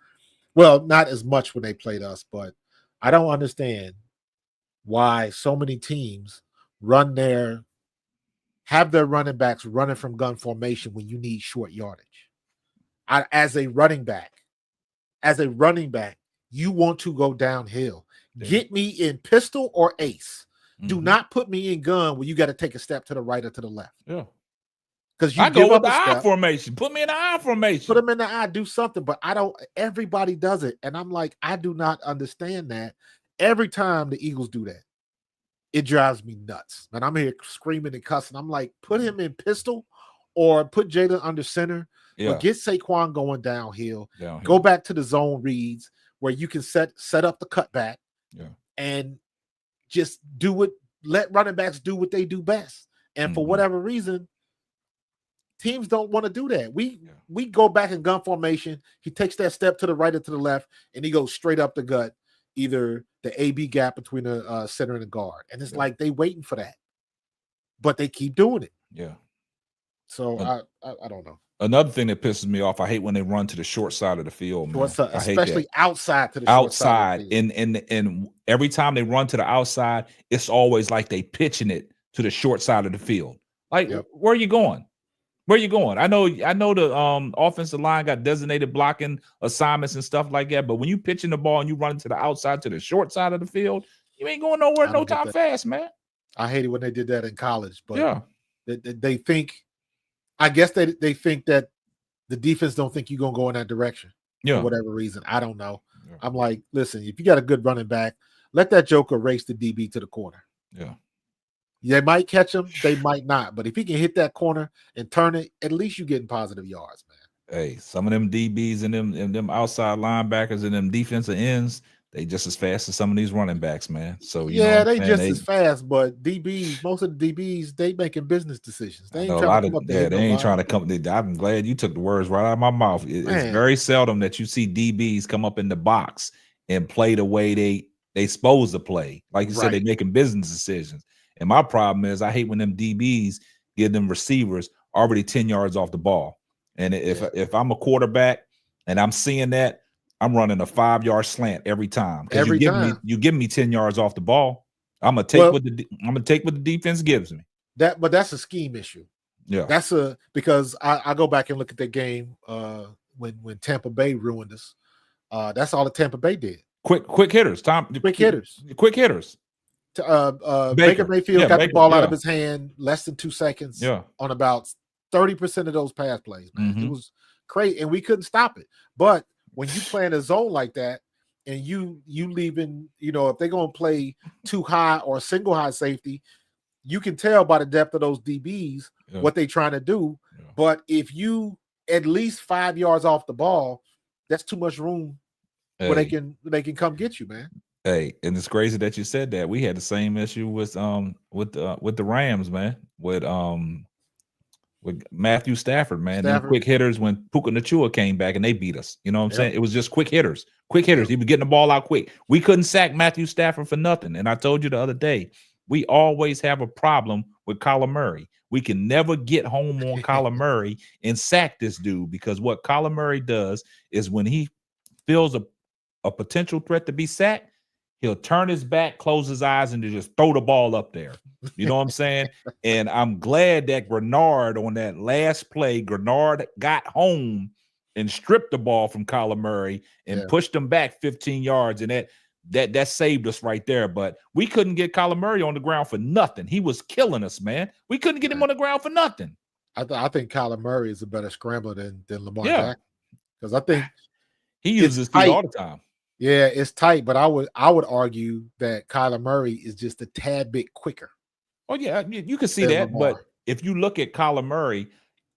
Well, not as much when they played us, but I don't understand why so many teams have their running backs running from gun formation when you need short yardage. As a running back, you want to go downhill. Get me in pistol or ace. Do not put me in gun where you got to take a step to the right or to the left. Yeah. Because I go with the I formation. Put me in the I formation. Put them in the I, do something. But everybody does it. And I'm like, I do not understand that. Every time the Eagles do that, it drives me nuts. And I'm here screaming and cussing. I'm like, put him in pistol or put Jalen under center. Yeah. But get Saquon going downhill. Go back to the zone reads where you can set up the cutback. And just let running backs do what they do best. And for whatever reason, teams don't want to do that. We go back in gun formation. He takes that step to the right or to the left, and he goes straight up the gut, either the AB gap between the center and the guard. And it's like they waiting for that. But they keep doing it. Yeah. So I don't know. Another thing that pisses me off, I hate when they run to the short side of the field, man. Especially outside to the outside. Short side of the field. And every time they run to the outside, it's always like they pitching it to the short side of the field. Like, where are you going? Where are you going? I know the offensive line got designated blocking assignments and stuff like that, but when you pitching the ball and you run to the outside to the short side of the field, you ain't going nowhere no time fast, man. I hated when they did that in college, but they think, I guess they think that the defense don't think you're going to go in that direction for whatever reason. I don't know. I'm like, listen, if you got a good running back, let that joker race the DB to the corner. They might catch him, they might not. But if he can hit that corner and turn it, at least you're getting positive yards, man. Hey, some of them DBs and them outside linebackers and them defensive ends, they just as fast as some of these running backs, man. So they just as fast, but DBs, most of the DBs, they making business decisions. They ain't trying to come up there. They ain't trying to come. I'm glad you took the words right out of my mouth. It's very seldom that you see DBs come up in the box and play the way they supposed to play. Like you said, they making business decisions. And my problem is I hate when them DBs give them receivers already 10 yards off the ball. And if I'm a quarterback and I'm seeing that, I'm running a 5-yard slant every time. You give me 10 yards off the ball. I'm gonna take what the defense gives me. But that's a scheme issue. Yeah, that's because I go back and look at the game when Tampa Bay ruined us. That's all that Tampa Bay did. Quick hitters, quick hitters. Baker Mayfield got the ball out of his hand less than 2 seconds on about 30% of those pass plays, man. It Mhm. was crazy, and we couldn't stop it. But when you play in a zone like that, and you leaving, if they're gonna play too high or single high safety, you can tell by the depth of those DBs what they're trying to do. Yeah. But if you at least 5 yards off the ball, that's too much room where they can come get you, man. Hey, and it's crazy that you said that. We had the same issue with the Rams, man. With Matthew Stafford, man. Them quick hitters when Puka Nacua came back and they beat us. You know what I'm saying? It was just quick hitters. Quick hitters. He was getting the ball out quick. We couldn't sack Matthew Stafford for nothing. And I told you the other day, we always have a problem with Kyler Murray. We can never get home on Kyler Murray and sack this dude, because what Kyler Murray does is when he feels a potential threat to be sacked, he'll turn his back, close his eyes, and just throw the ball up there. You know what I'm saying? And I'm glad that Grenard on that last play, Grenard got home and stripped the ball from Kyler Murray and pushed him back 15 yards. And that saved us right there. But we couldn't get Kyler Murray on the ground for nothing. He was killing us, man. We couldn't get him on the ground for nothing. I think Kyler Murray is a better scrambler than Lamar Jackson, because I think he uses his feet all the time. Yeah, it's tight, but I would argue that Kyler Murray is just a tad bit quicker. Oh, yeah, you can see that. Lamar. But if you look at Kyler Murray,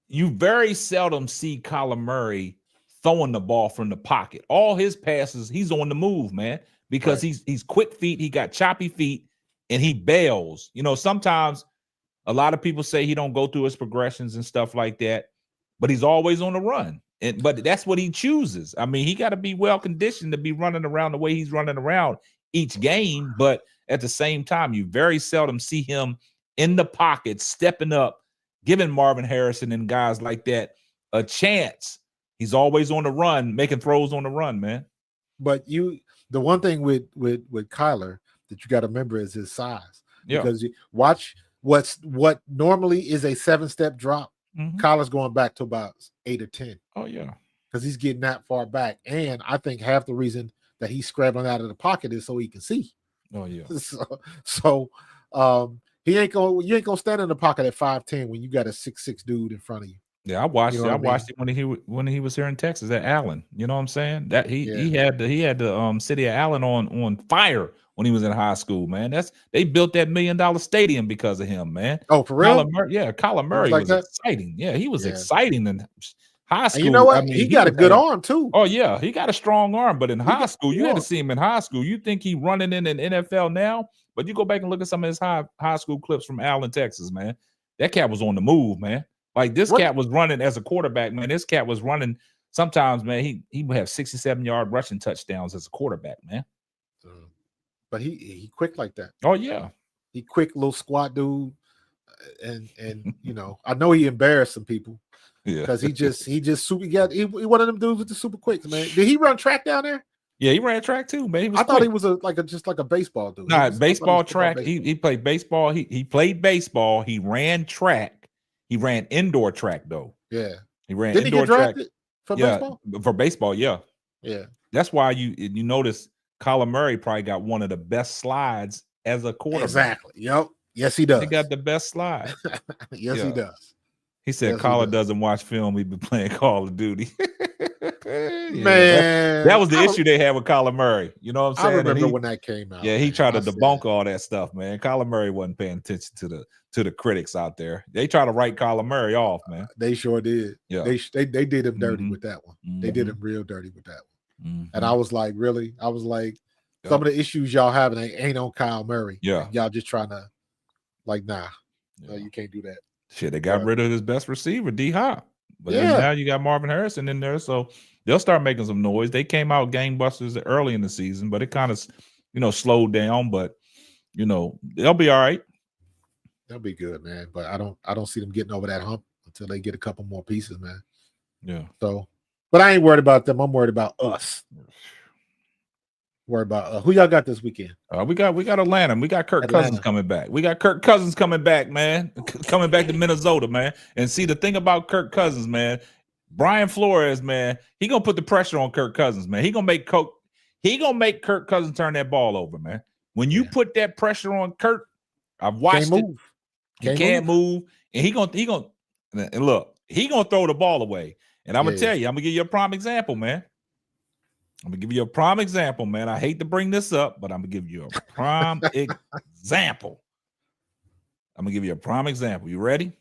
you very seldom see Kyler Murray throwing the ball from the pocket. All his passes, he's on the move, man, because he's quick feet, he got choppy feet, and he bails. Sometimes a lot of people say he don't go through his progressions and stuff like that, but he's always on the run. But that's what he chooses. I mean, he got to be well conditioned to be running around the way he's running around each game. But at the same time, you very seldom see him in the pocket, stepping up, giving Marvin Harrison and guys like that a chance. He's always on the run, making throws on the run, man. But the one thing with Kyler that you got to remember is his size. Yeah. Because you watch what normally is a 7-step drop. Kyler's going back to about 8 or 10. Oh, yeah. Because he's getting that far back. And I think half the reason that he's scrambling out of the pocket is so he can see. Oh, yeah. So you ain't gonna stand in the pocket at 5'10" when you got a 6'6" dude in front of you. Yeah, I watched it. I watched it when he was here in Texas at Allen. You know what I'm saying? That he had the city of Allen on fire when he was in high school, man. They built that $1 million stadium because of him, man. Oh, for real? Kyler Murray was exciting. Yeah, he was exciting in high school. And you know what? He got a good arm too. Oh yeah, he got a strong arm. But in high school, you had to see him in high school. You think he running in an NFL now? But you go back and look at some of his high school clips from Allen, Texas, man. That cat was on the move, man. Like this cat was running as a quarterback, man. This cat was running. Sometimes, man, he would have 67-yard rushing touchdowns as a quarterback, man. But he quick like that. Oh yeah, he quick little squat dude, and I know he embarrassed some people. Yeah, because he one of them dudes with the super quicks, man. Did he run track down there? Yeah, he ran track too, man. I thought he was just like a baseball dude. Nah, baseball track. He played baseball. He played baseball. He ran track. He ran indoor track though. Yeah, he ran Didn't indoor he get track drafted for baseball. For baseball, yeah. That's why you notice Kyler Murray probably got one of the best slides as a quarterback. Exactly. Yep. Yes, he does. He got the best slide. Yes, he does. He said Kyler doesn't watch film. He's been playing Call of Duty. Man, that was the issue they had with Kyler Murray. You know what I'm saying? I remember when that came out. Yeah, he tried to debunk all that stuff, man. Kyler Murray wasn't paying attention to the critics out there. They try to write Kyler Murray off, man. They sure did. Yeah, they did him dirty with that one. They did him real dirty with that one. And I was like, really? I was like, some of the issues y'all having ain't on Kyle Murray. Yeah, y'all just trying to no, you can't do that. Shit, they got rid of his best receiver, D Hop. But then now you got Marvin Harrison in there, so they'll start making some noise. They came out gangbusters early in the season, but it kind of, slowed down. But they'll be all right. They'll be good, man. But I don't see them getting over that hump until they get a couple more pieces, man. Yeah. So, but I ain't worried about them. I'm worried about us. Worried about who y'all got this weekend? We got Atlanta. We got Kirk Cousins coming back. We got Kirk Cousins coming back, man. Coming back to Minnesota, man. And see, the thing about Kirk Cousins, man, Brian Flores, man, he gonna put the pressure on Kirk Cousins, man. He gonna make Kirk Cousins turn that ball over, man. When you put that pressure on Kirk, I've watched it. He can't move, and he gonna And look, he gonna throw the ball away. And I'm gonna Yeah. tell you, I'm gonna give you a prime example, man. I'm gonna give you a prime example, man. I hate to bring this up, but I'm gonna give you a prime example. I'm gonna give you a prime example. You ready?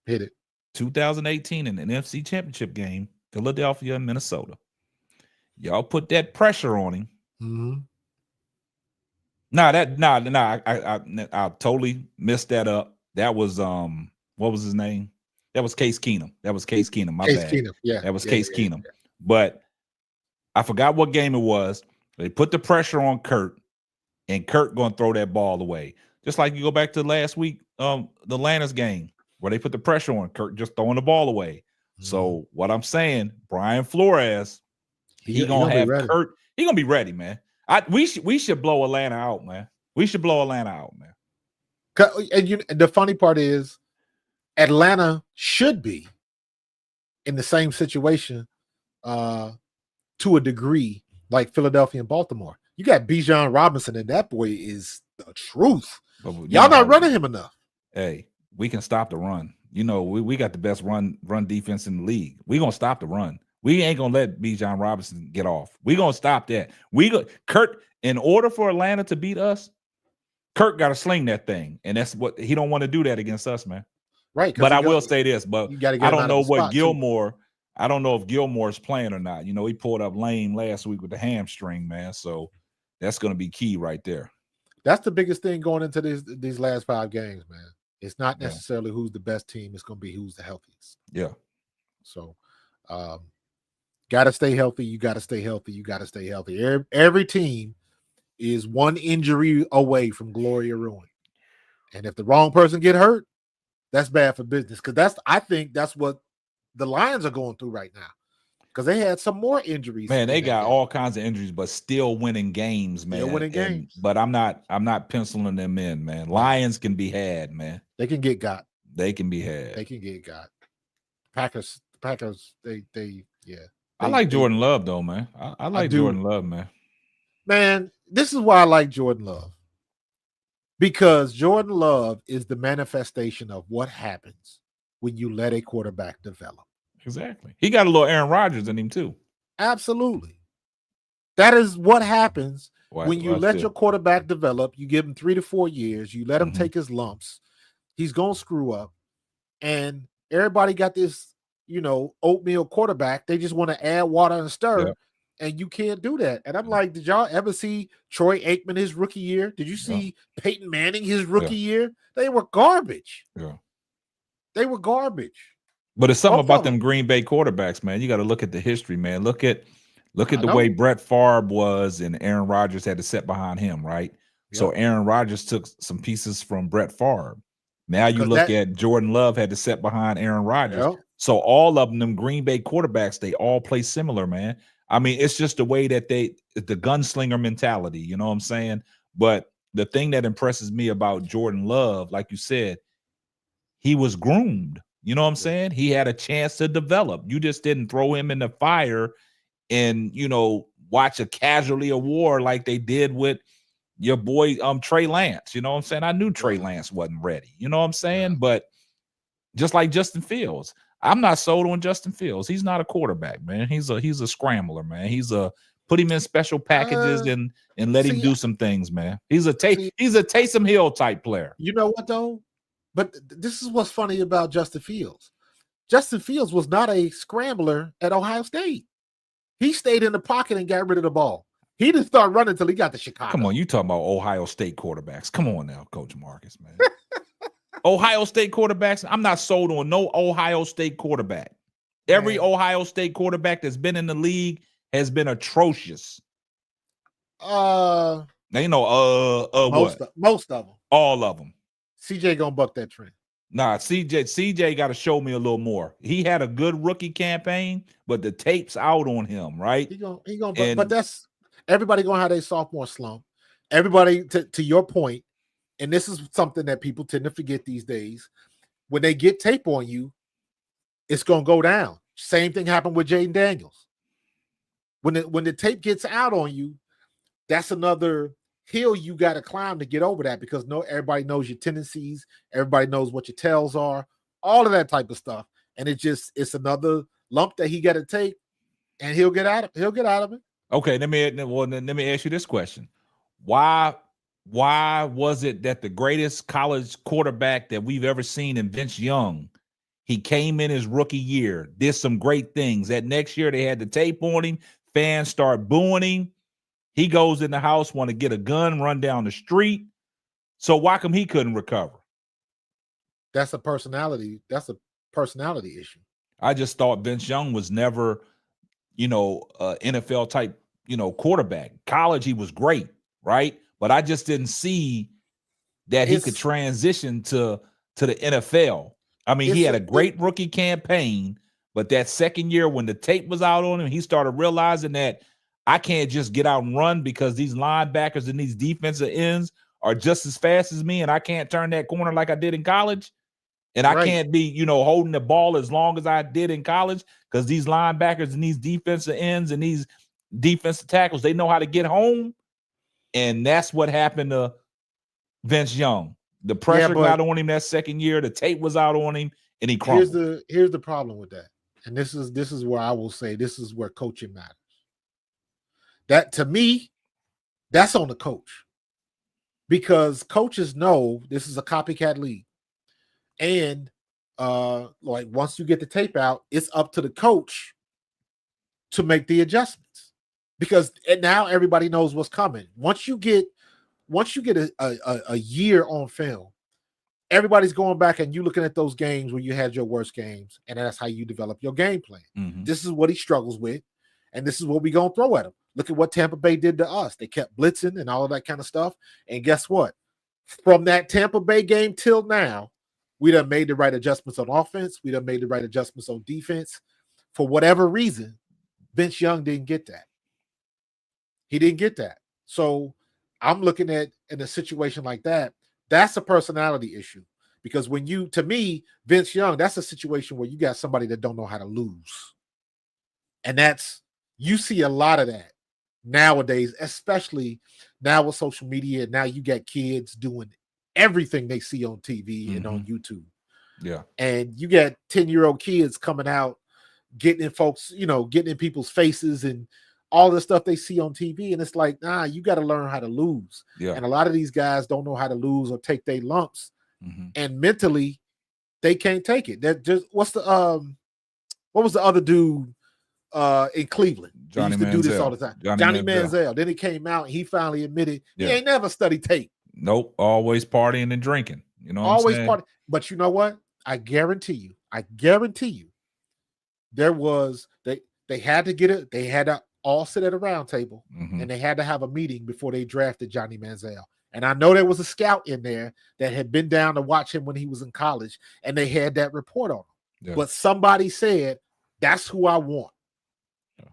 Hit it. 2018 in an NFC Championship game, Philadelphia and Minnesota. Y'all put that pressure on him. Mm-hmm. I totally messed that up. That was what was his name? That was Case Keenum. My Case bad. Keenum. Yeah. That was Yeah, Case yeah, Keenum. yeah. But I forgot what game it was. They put the pressure on Kurt, and Kurt gonna throw that ball away. Just like you go back to last week, the Atlanta's game, where they put the pressure on Kurt, just throwing the ball away. Mm-hmm. So what I'm saying, Brian Flores, he gonna have Kurt. He gonna be ready, man. We should blow Atlanta out, man. We should blow Atlanta out, man. And the funny part is, Atlanta should be in the same situation to a degree like Philadelphia and Baltimore. You got Bijan Robinson, and that boy is the truth. Y'all not running him enough. Hey, we can stop the run. You know, we got the best run defense in the league. We gonna stop the run. We ain't gonna let Bijan Robinson get off. We gonna stop that. Kurt, in order for Atlanta to beat us, Kurt got to sling that thing, and that's what he don't want to do that against us, man. Right. But I will say this, but I don't know what Gilmore. Too. I don't know if Gilmore's playing or not. You know, he pulled up lame last week with the hamstring, man. So that's going to be key right there. That's the biggest thing going into these last 5 games, man. It's not necessarily who's the best team. It's going to be who's the healthiest. Yeah. So, got to stay healthy. You got to stay healthy. You got to stay healthy. Every team is one injury away from glory or ruin. And if the wrong person get hurt, that's bad for business. Because I think that's what the Lions are going through right now. Because they had some more injuries. Man, they got all kinds of injuries, but still winning games, man. Still winning games. But I'm not penciling them in, man. Lions can be had, man. They can get got. They can be had. They can get got. Packers, yeah. I like Jordan Love, though, man. I like Jordan Love, man. Man, this is why I like Jordan Love. Because Jordan Love is the manifestation of what happens when you let a quarterback develop. Exactly. He got a little Aaron Rodgers in him, too. Absolutely. That is what happens when you let your quarterback develop. You give him 3 to 4 years. You let him take his lumps. He's going to screw up. And everybody got this, oatmeal quarterback. They just want to add water and stir. Yeah. And you can't do that. And I'm like, did y'all ever see Troy Aikman his rookie year? Did you see Peyton Manning his rookie year? They were garbage. Yeah. They were garbage. But it's something about them Green Bay quarterbacks, man. You got to look at the history, man. Look at the way Brett Favre was and Aaron Rodgers had to sit behind him, right? Yep. So Aaron Rodgers took some pieces from Brett Favre. Now you look at Jordan Love had to sit behind Aaron Rodgers. Yep. So all of them Green Bay quarterbacks, they all play similar, man. I mean, it's just the way that the gunslinger mentality, you know what I'm saying? But the thing that impresses me about Jordan Love, like you said, he was groomed. You know what I'm saying? He had a chance to develop. You just didn't throw him in the fire and, watch a casualty of war like they did with your boy Trey Lance. You know what I'm saying? I knew Trey Lance wasn't ready. You know what I'm saying? Yeah. But just like Justin Fields, I'm not sold on Justin Fields. He's not a quarterback, man. He's a scrambler, man. Put him in special packages and let him do some things, man. He's a Taysom Hill type player. You know what though? But this is what's funny about Justin Fields. Justin Fields was not a scrambler at Ohio State. He stayed in the pocket and got rid of the ball. He didn't start running until he got to Chicago. Come on, you talking about Ohio State quarterbacks. Come on now, Coach Marcus, man. Ohio State quarterbacks, I'm not sold on no Ohio State quarterback. Every Ohio State quarterback that's been in the league has been atrocious. Most of them. All of them. CJ gonna buck that trend. Nah, CJ got to show me a little more. He had a good rookie campaign, but the tape's out on him, right? He gonna but that's everybody gonna have their sophomore slump. Everybody, to your point, and this is something that people tend to forget these days. When they get tape on you, it's gonna go down. Same thing happened with Jaden Daniels. When the tape gets out on you, that's another hill you got to climb to get over that, because everybody knows your tendencies, everybody knows what your tells are, all of that type of stuff. And it's another lump that he got to take, and he'll get out of it. Okay, let me ask you this question. Why was it that the greatest college quarterback that we've ever seen in Vince Young, he came in his rookie year, did some great things. That next year they had the tape on him, fans start booing him. He goes in the house, want to get a gun, run down the street. So why come he couldn't recover? That's a personality issue. I just thought Vince Young was never, NFL type, quarterback. College, he was great, right? But I just didn't see that he could transition to the NFL. I mean, he had a great rookie campaign, but that second year when the tape was out on him, he started realizing that I can't just get out and run because these linebackers and these defensive ends are just as fast as me, and I can't turn that corner like I did in college. And I can't be, holding the ball as long as I did in college because these linebackers and these defensive ends and these defensive tackles, they know how to get home. And that's what happened to Vince Young. The pressure got on him that second year. The tape was out on him, and he crumbled. Here's the problem with that. And this is where I will say this is where coaching matters. That, to me, that's on the coach. Because coaches know this is a copycat league. And once you get the tape out, it's up to the coach to make the adjustments. Because now everybody knows what's coming. Once you get a year on film, everybody's going back and you looking at those games where you had your worst games, and that's how you develop your game plan. Mm-hmm. This is what he struggles with, and this is what we're going to throw at him. Look at what Tampa Bay did to us. They kept blitzing and all of that kind of stuff. And guess what? From that Tampa Bay game till now, we done made the right adjustments on offense. We done made the right adjustments on defense. For whatever reason, Vince Young didn't get that. He didn't get that. So I'm looking at, in a situation like that, that's a personality issue. Because to me, Vince Young, that's a situation where you got somebody that don't know how to lose. And you see a lot of that nowadays, especially now with social media. Now you got kids doing everything they see on TV and on YouTube. Yeah. And you got 10-year-old kids coming out, getting in people's faces and all the stuff they see on TV. And it's like, you got to learn how to lose. Yeah. And a lot of these guys don't know how to lose or take their lumps. Mm-hmm. And mentally, they can't take it. That just what was the other dude in Cleveland? Johnny he used to Manziel. do this all the time. Johnny Manziel. Then he came out and he finally admitted he ain't never studied tape. Nope. Always partying and drinking. Always partying. But you know what? I guarantee you, there was they had to get it. They had to all sit at a round table, and they had to have a meeting before they drafted Johnny Manziel. And I know there was a scout in there that had been down to watch him when he was in college, and they had that report on him. Yeah. But somebody said, that's who I want. Yeah.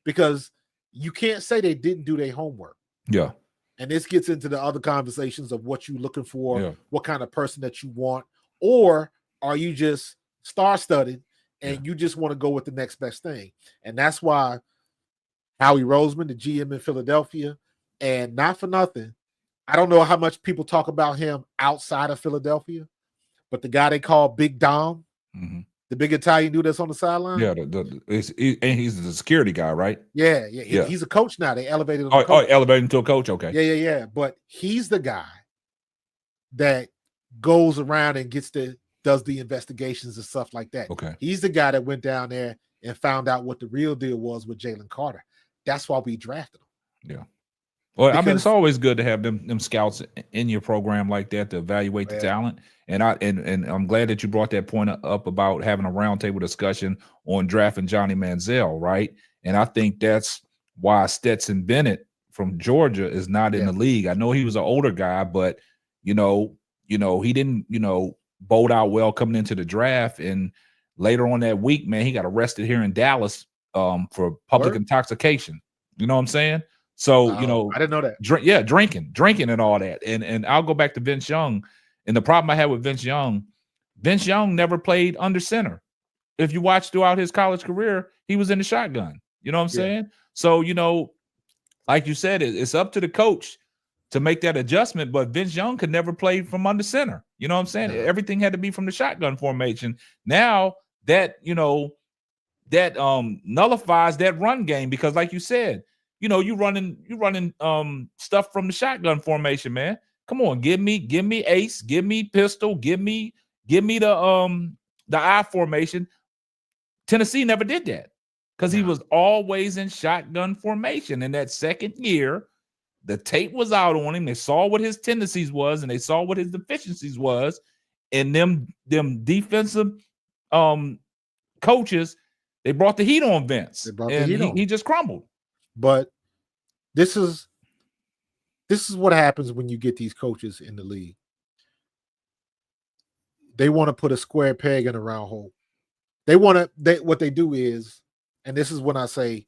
Because you can't say they didn't do their homework. Yeah. And this gets into the other conversations of what you're looking for, what kind of person that you want, or are you just star-studded and you just want to go with the next best thing? And that's why Howie Roseman, the GM in Philadelphia, and not for nothing, I don't know how much people talk about him outside of Philadelphia, but the guy they call Big Dom, the big Italian dude that's on the sideline. Yeah, and he's the security guy, right? Yeah. He's a coach now. They elevated him. Elevated him to a coach. Okay. Yeah. But he's the guy that goes around and does the investigations and stuff like that. Okay. He's the guy that went down there and found out what the real deal was with Jalen Carter. That's why we drafted him. Yeah. Well, I mean, it's always good to have them scouts in your program like that to evaluate the talent. And I'm glad that you brought that point up about having a roundtable discussion on drafting Johnny Manziel, right? And I think that's why Stetson Bennett from Georgia is not in the league. I know he was an older guy, but he didn't bolt out well coming into the draft. And later on that week, man, he got arrested here in Dallas for public intoxication. You know what I'm saying? So, I didn't know that. Drinking and all that. And I'll go back to Vince Young. And the problem I had with Vince Young never played under center. If you watch throughout his college career, he was in the shotgun. You know what I'm saying? So, like you said, it's up to the coach to make that adjustment. But Vince Young could never play from under center. You know what I'm saying? Yeah. Everything had to be from the shotgun formation. Now that, that nullifies that run game, because like you said, you running stuff from the shotgun formation, man. Come on, give me ace, give me pistol, give me the I formation. Tennessee never did that because he was always in shotgun formation. In that second year, the tape was out on him. They saw what his tendencies was, and they saw what his deficiencies was. And them defensive coaches, they brought the heat on Vince. He just crumbled. But this is what happens when you get these coaches in the league. They want to put a square peg in a round hole. What they do is, and this is when I say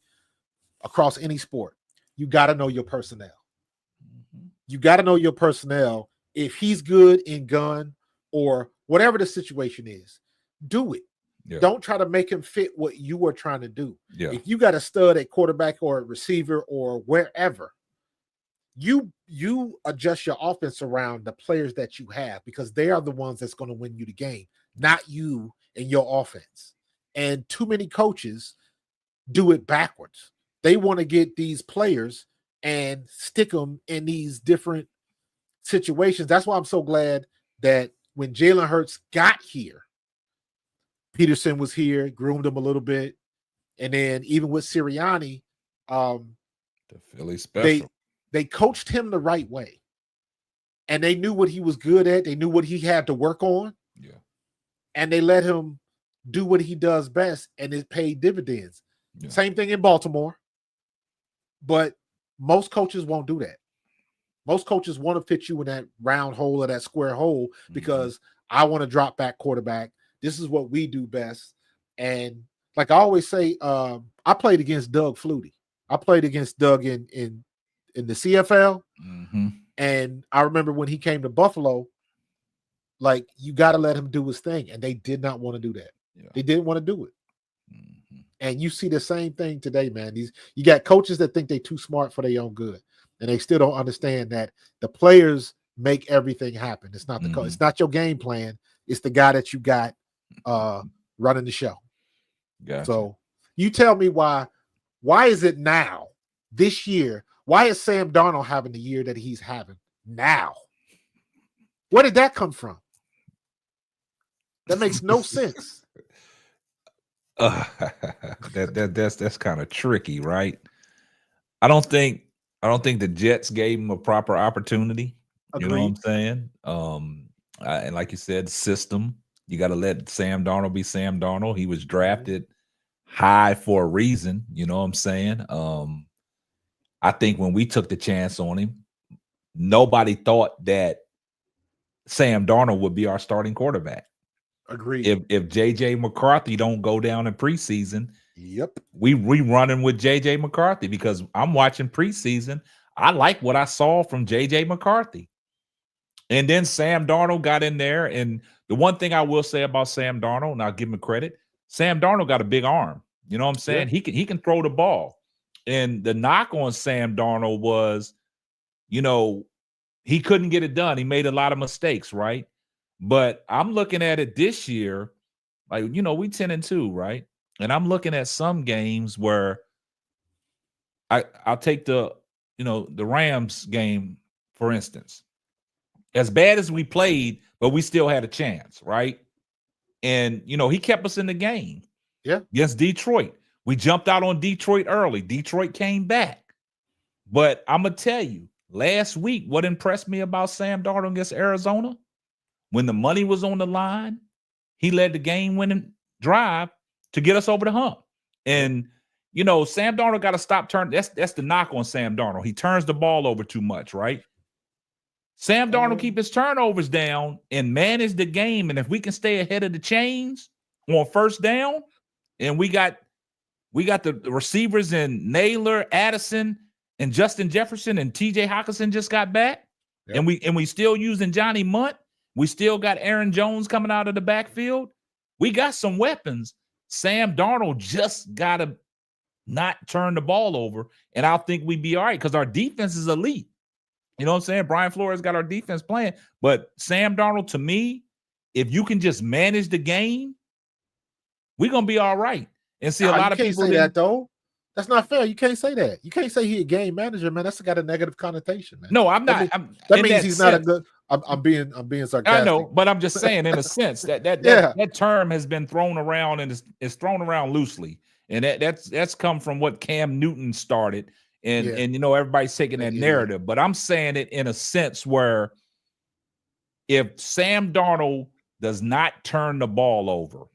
across any sport, you got to know your personnel. You got to know your personnel. If he's good in gun or whatever the situation is, do it. Yeah. Don't try to make him fit what you are trying to do. Yeah. If you got a stud at quarterback or a receiver or wherever, you adjust your offense around the players that you have, because they are the ones that's going to win you the game, not you and your offense. And too many coaches do it backwards. They want to get these players and stick them in these different situations. That's why I'm so glad that when Jalen Hurts got here, Peterson was here, groomed him a little bit. And then even with Sirianni, the Philly special, they coached him the right way. And they knew what he was good at. They knew what he had to work on. Yeah. And they let him do what he does best, and it paid dividends. Yeah. Same thing in Baltimore. But most coaches won't do that. Most coaches want to fit you in that round hole or that square hole because I want to drop back quarterback. This is what we do best. And like I always say, I played against Doug Flutie. I played against Doug in the CFL. Mm-hmm. And I remember when he came to Buffalo, like, you got to let him do his thing. And they did not want to do that. Yeah. They didn't want to do it. Mm-hmm. And you see the same thing today, man. You got coaches that think they're too smart for their own good. And they still don't understand that the players make everything happen. It's not the coach. It's not your game plan. It's the guy that you got running the show. Gotcha. So you tell me why is it now, this year, why is Sam Darnold having the year that he's having now? Where did that come from? That makes no sense. That's kind of tricky, right? I don't think the Jets gave him a proper opportunity. Agreed. You know what I'm saying? And like you said, system. You got to let Sam Darnold be Sam Darnold. He was drafted high for a reason. You know what I'm saying? I think when we took the chance on him, nobody thought that Sam Darnold would be our starting quarterback. Agreed. If JJ McCarthy don't go down in preseason, yep, we running with JJ McCarthy, because I'm watching preseason. I like what I saw from JJ McCarthy. And then Sam Darnold got in there. And the one thing I will say about Sam Darnold, and I'll give him credit, Sam Darnold got a big arm. You know what I'm saying? Yeah. He can throw the ball. And the knock on Sam Darnold was, he couldn't get it done. He made a lot of mistakes, right? But I'm looking at it this year, like, we 10-2, right? And I'm looking at some games where I'll take the Rams game, for instance. As bad as we played, but we still had a chance, right? And, he kept us in the game. Yeah. Against Detroit. We jumped out on Detroit early. Detroit came back. But I'm going to tell you, last week, what impressed me about Sam Darnold against Arizona, when the money was on the line, he led the game-winning drive to get us over the hump. And, Sam Darnold got to stop turning. That's the knock on Sam Darnold. He turns the ball over too much, right? Sam Darnold keep his turnovers down and manage the game. And if we can stay ahead of the chains on first down, and we got the receivers in Naylor, Addison, and Justin Jefferson, and TJ Hockenson just got back, and we still using Johnny Munt. We still got Aaron Jones coming out of the backfield. We got some weapons. Sam Darnold just got to not turn the ball over, and I think we'd be all right because our defense is elite. You know what I'm saying? Brian Flores got our defense playing. But Sam Darnold, to me, if you can just manage the game, we're going to be all right. And see, a lot of people say that, though. That's not fair. You can't say that. You can't say he's a game manager, man. That's got a negative connotation, man. No, I'm not. That means he's not a good. I'm being sarcastic. I know, but I'm just saying, in a sense, that term has been thrown around and is thrown around loosely, and that's come from what Cam Newton started, and everybody's taking that narrative. But I'm saying it in a sense where if Sam Darnold does not turn the ball over,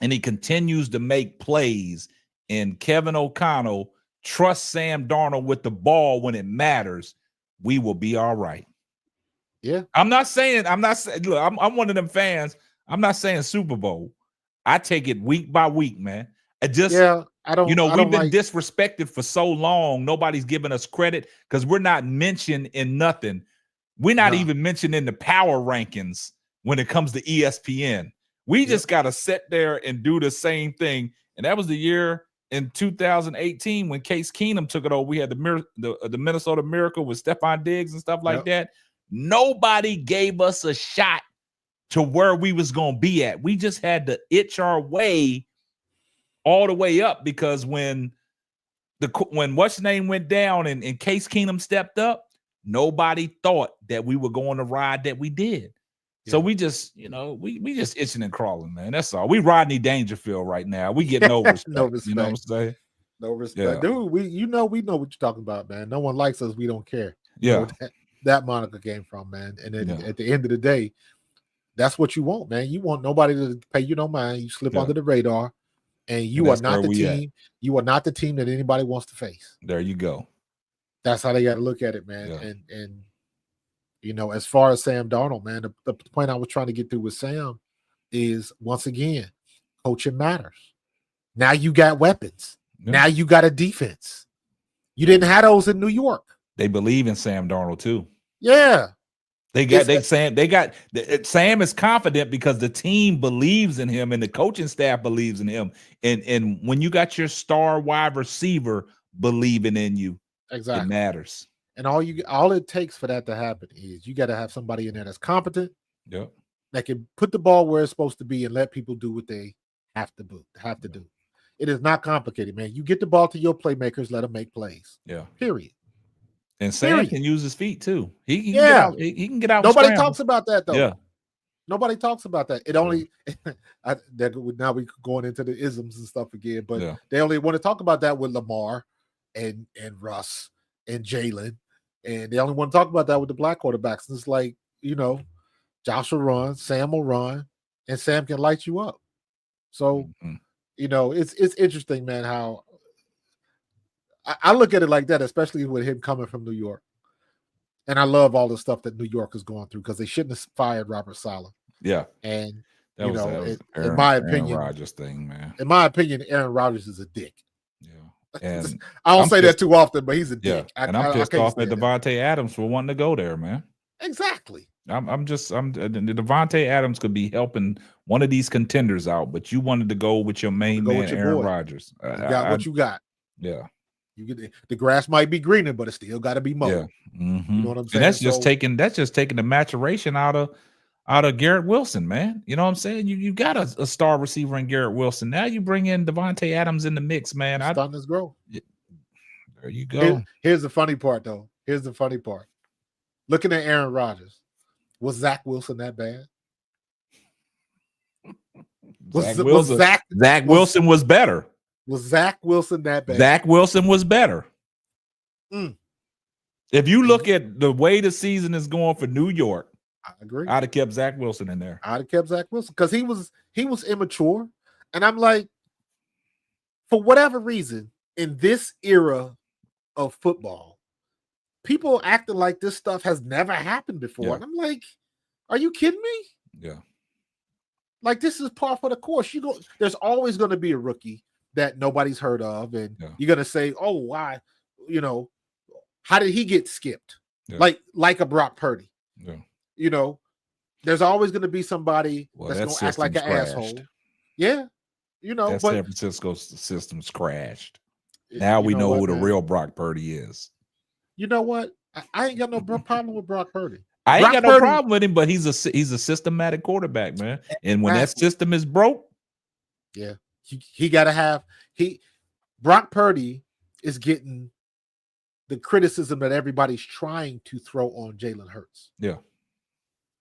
and he continues to make plays, and Kevin O'Connell trusts Sam Darnold with the ball when it matters, we will be all right. Yeah. I'm not saying, look, I'm one of them fans. I'm not saying Super Bowl. I take it week by week, man. We've been disrespected for so long. Nobody's giving us credit because we're not mentioned in nothing. We're not even mentioned in the power rankings when it comes to ESPN. We just got to sit there and do the same thing. And that was the year in 2018 when Case Keenum took it over. We had the Minnesota Miracle with Stephon Diggs and stuff like that. Nobody gave us a shot to where we was going to be at. We just had to itch our way all the way up because when what's name went down and Case Keenum stepped up, nobody thought that we were going to ride that we did. So we just, we just itching and crawling, man. That's all. We Rodney Dangerfield right now. We get no respect. No respect. You know what I'm saying? No respect. Dude, we know what you're talking about, man. No one likes us. We don't care. Yeah. That moniker came from, man. And then at the end of the day, that's what you want, man. You want nobody to pay you no mind. You slip under the radar, and you are not the team. You are not the team that anybody wants to face. There you go. That's how they got to look at it, man. And as far as Sam Darnold, man, the point I was trying to get through with Sam is, once again, coaching matters. Now you got weapons. Yeah. Now you got a defense. You didn't have those in New York. They believe in Sam Darnold too. Yeah. Sam is confident because the team believes in him and the coaching staff believes in him. And when you got your star wide receiver believing in you, it matters. And all it takes for that to happen is you got to have somebody in there that's competent, that can put the ball where it's supposed to be and let people do what they have to do. It is not complicated, man. You get the ball to your playmakers, let them make plays. Yeah. Period. And Sam can use his feet too. He can get out. Nobody talks about that though. Yeah. Nobody talks about that. It only now we going into the isms and stuff again, but they only want to talk about that with Lamar and Russ and Jalen, and they only want to talk about that with the black quarterbacks. And it's like, Josh will run, Sam will run, and Sam can light you up. So, it's interesting, man, how I look at it like that, especially with him coming from New York. And I love all the stuff that New York is going through because they shouldn't have fired Robert Saleh. Yeah. And, that was in my opinion, Aaron Rodgers thing, man. In my opinion, Aaron Rodgers is a dick. Yeah. And I don't say that too often, but he's a dick. Yeah. And I'm pissed off at Devontae Adams for wanting to go there, man. Exactly. Devontae Adams could be helping one of these contenders out, but you wanted to go with your main man, Aaron Rodgers. You got what you got. Yeah. You get the grass might be greener, but it still got to be mowed. Yeah. Mm-hmm. You know what I'm saying? And that's just taking the maturation out of Garrett Wilson, man. You know what I'm saying? You got a star receiver in Garrett Wilson. Now you bring in Devontae Adams in the mix, man. Starting his growth. There you go. Here's the funny part, though. Here's the funny part. Looking at Aaron Rodgers, was Zach Wilson that bad? Zach Wilson was better. Was Zach Wilson that bad? Zach Wilson was better. If you look at the way the season is going for New York, I agree. I'd have kept Zach Wilson in there. I'd have kept Zach Wilson because he was immature. And I'm like, for whatever reason, in this era of football, people acting like this stuff has never happened before. Yeah. And I'm like, are you kidding me? Yeah. Like, this is par for the course. There's always going to be a rookie that nobody's heard of, and you're going to say, oh, why? How did he get skipped? Yeah. Like a Brock Purdy. Yeah. There's always going to be somebody that's going to act like an asshole. Yeah. That San Francisco system's crashed. Now we know who the real Brock Purdy is. You know what? I ain't got no problem with Brock Purdy. I ain't Brock got no Purdy, problem with him, but he's a systematic quarterback, man. And when that exactly. system is broke, Yeah, he got to have Brock Purdy is getting the criticism that everybody's trying to throw on Jalen Hurts. yeah,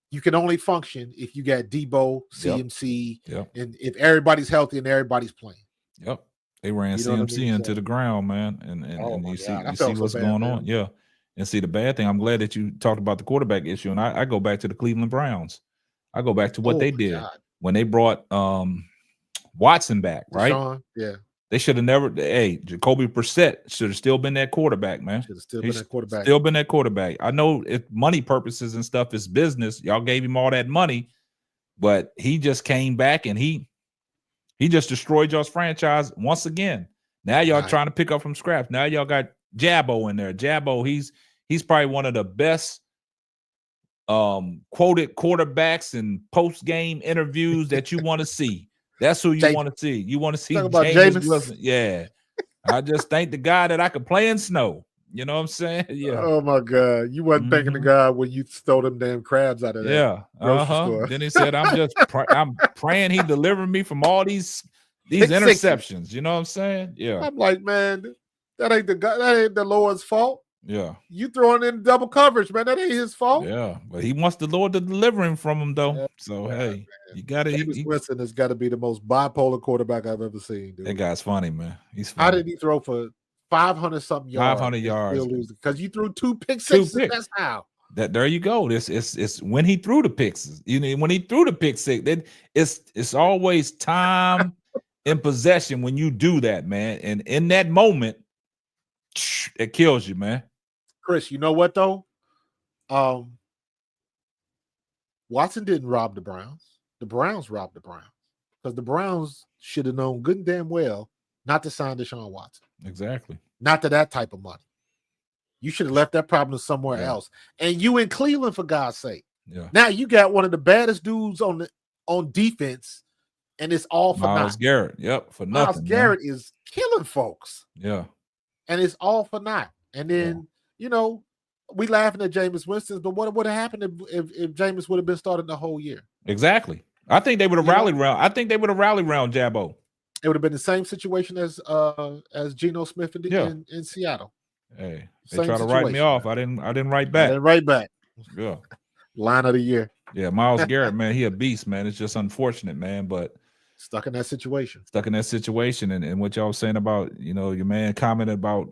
You can only function if you got Debo, CMC, yep, and if everybody's healthy and everybody's playing. yep. They ran You know what I CMC mean? into So, the ground, man, and oh and my you God, I see felt so what's bad going for on, him. yeah. And see the bad thing. I'm glad that you talked about the quarterback issue, and I go back to the Cleveland Browns. I go back to what Oh they my did God. when they brought Watson back, right? Deshaun, yeah, They should have never. Hey, Jacoby Brissett should have still been that quarterback, man. should have still He been that quarterback. Still been that quarterback. I know if money purposes and stuff is business. Y'all gave him all that money, but he just came back and he just destroyed y'all's franchise once again. Now y'all trying to pick up from scratch. Now y'all got Jabbo in there. Jabbo, he's probably one of the best quoted quarterbacks and post-game interviews that you want to see. That's who you want to see. You want to see Jameis Wilson. Yeah. I just thank the guy that I could play in snow. You know what I'm saying? Yeah. Oh my God. You wasn't thanking the guy when you stole them damn crabs out of that grocery store. Then he said, I'm praying he delivered me from all these interceptions. You know what I'm saying? Yeah. I'm like, man, that ain't the guy, that ain't the Lord's fault. Yeah. You throwing in double coverage, man. That ain't his fault. Yeah. But he wants the Lord to deliver him from him, though. So hey, man. You got it. Jameis Winston has got to be the most bipolar quarterback I've ever seen, dude. That guy's funny, man. He's funny. How did he throw for 500 something yards? 500 yards. Because you threw two pick sixes. That's how. There you go. It's when he threw the picks. You know, when he threw the pick six, then it's always time in possession when you do that, man. And in that moment, it kills you, man. Chris, you know what though? Watson didn't rob the Browns. The Browns robbed the Browns because the Browns should have known good and damn well not to sign Deshaun Watson. Exactly. Not to that type of money. You should have left that problem somewhere else. And you in Cleveland, for God's sake. Yeah. Now you got one of the baddest dudes on defense, and it's all for Myles naught. Garrett. Yep, for nothing. Myles Garrett is killing folks. Yeah. And it's all for naught. And then, you know, we laughing at Jameis Winston, but what would have happened if Jameis would have been starting the whole year? Exactly. I think they would have rallied around. I think they would have rallied around Jabbo. It would have been the same situation as Geno Smith in Seattle. Hey, they try to write me off. I didn't write back. I didn't write back. Yeah. Line of the year. Yeah, Myles Garrett, man, he a beast, man. It's just unfortunate, man, but stuck in that situation. And what y'all was saying about, you know, your man commented about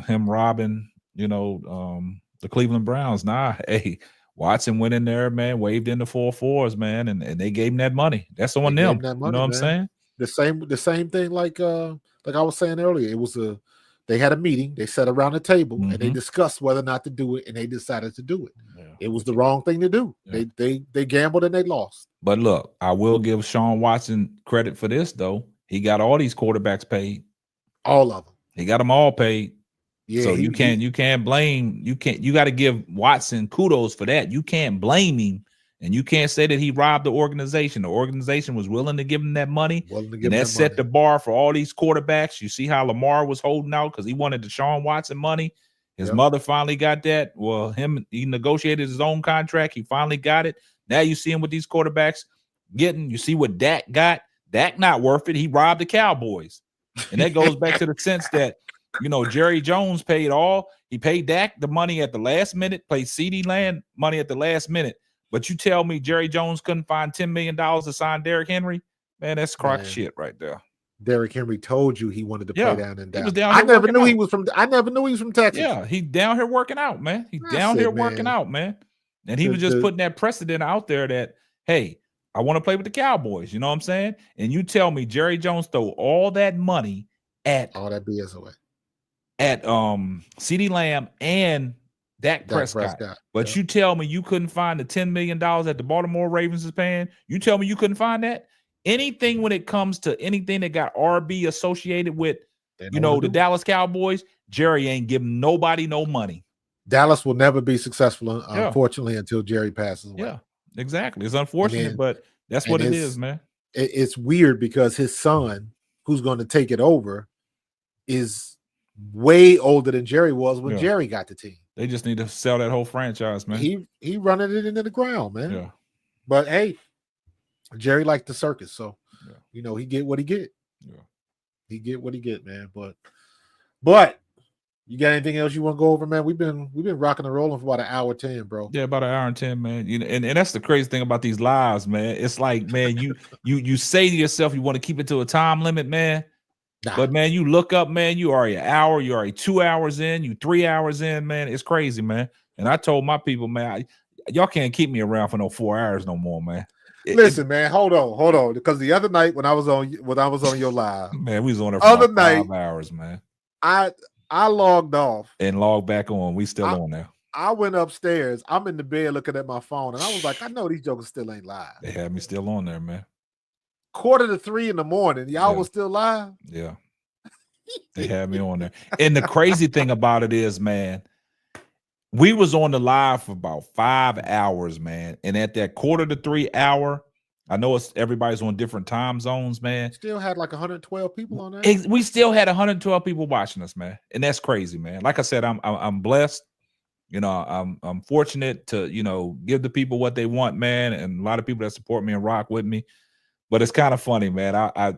him robbing, you know, the Cleveland Browns. Nah, hey, Watson went in there, man, waved in the 4-4s, man, and they gave him that money. That's on them. You know what I'm saying? The same thing like I was saying earlier. It was they had a meeting, they sat around the table and they discussed whether or not to do it, and they decided to do it. Yeah. It was the wrong thing to do. Yeah. They gambled and they lost. But look, I will give Sean Watson credit for this though. He got all these quarterbacks paid. All of them. He got them all paid. Yeah, so you can't blame. You got to give Watson kudos for that. You can't blame him. And you can't say that he robbed the organization. The organization was willing to give him that money. And that set the bar for all these quarterbacks. You see how Lamar was holding out because he wanted Deshaun Watson money. His mother finally got that. Well, he negotiated his own contract. He finally got it. Now you see him with these quarterbacks getting. You see what Dak got. Dak not worth it. He robbed the Cowboys. And that goes back to the sense that, you know, Jerry Jones he paid Dak the money at the last minute, paid CeeDee Lamb money at the last minute. But you tell me Jerry Jones couldn't find $10 million to sign Derrick Henry? Man, that's crock shit right there. Derrick Henry told you he wanted to play down in Dallas. I never knew he was from Texas. Yeah, he's down here working out, man. He's down here working out, man. And he was just putting that precedent out there that, hey, I want to play with the Cowboys. You know what I'm saying? And you tell me Jerry Jones threw all that money at all that BS away at CeeDee Lamb and Dak Prescott. But you tell me you couldn't find the $10 million that the Baltimore Ravens is paying? You tell me you couldn't find that? Anything when it comes to anything that got RB associated with, you know, the Dallas Cowboys, Jerry ain't giving nobody no money. Dallas will never be successful, unfortunately, until Jerry passes away. Yeah, exactly. It's unfortunate, but that's what it is, man. It's weird because his son, who's going to take it over, is way older than Jerry was when Jerry got the team. They just need to sell that whole franchise, man. He running it into the ground, man. Yeah. But hey, Jerry liked the circus, so Yeah. you know he get what he get. Yeah. He get what he get, man. But you got anything else you want to go over, man? We've been rocking and rolling for about an hour 10, bro. Yeah, about an hour and 10, man. You know, and that's the crazy thing about these lives, man. It's like, man, you say to yourself you want to keep it to a time limit, man. Nah. But man, you look up, man, you already an hour, you already 2 hours in, you 3 hours in, man. It's crazy, man. And I told my people, man, y'all can't keep me around for no 4 hours no more, man. Listen, man, hold on, because the other night when I was on your live, man, we was on there for about 5 hours, man. I logged off and logged back on. We still on there. I went upstairs. I'm in the bed looking at my phone, and I was like, I know these jokers still ain't live. They had me still on there, man. 2:45 in the morning, y'all was still live. Yeah, they had me on there. And the crazy thing about it is, man, we was on the live for about 5 hours, man. And at that 2:45 hour, I know everybody's on different time zones, man. Still had like 112 people on there. We still had 112 people watching us, man, and that's crazy, man. Like I said, I'm blessed. You know, I'm fortunate to, you know, give the people what they want, man, and a lot of people that support me and rock with me. But it's kind of funny, man. I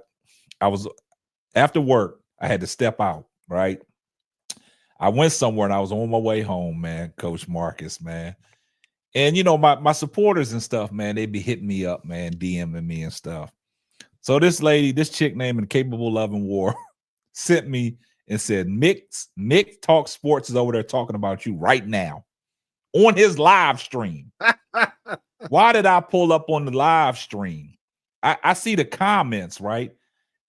was after work, I had to step out, right? I went somewhere and I was on my way home, man, Coach Marcus, man. And, you know, my supporters and stuff, man, they be hitting me up, man, DMing me and stuff. So this chick named Incapable Love and War sent me and said, Mick Talk Sports is over there talking about you right now on his live stream. Why did I pull up on the live stream? I see the comments, right?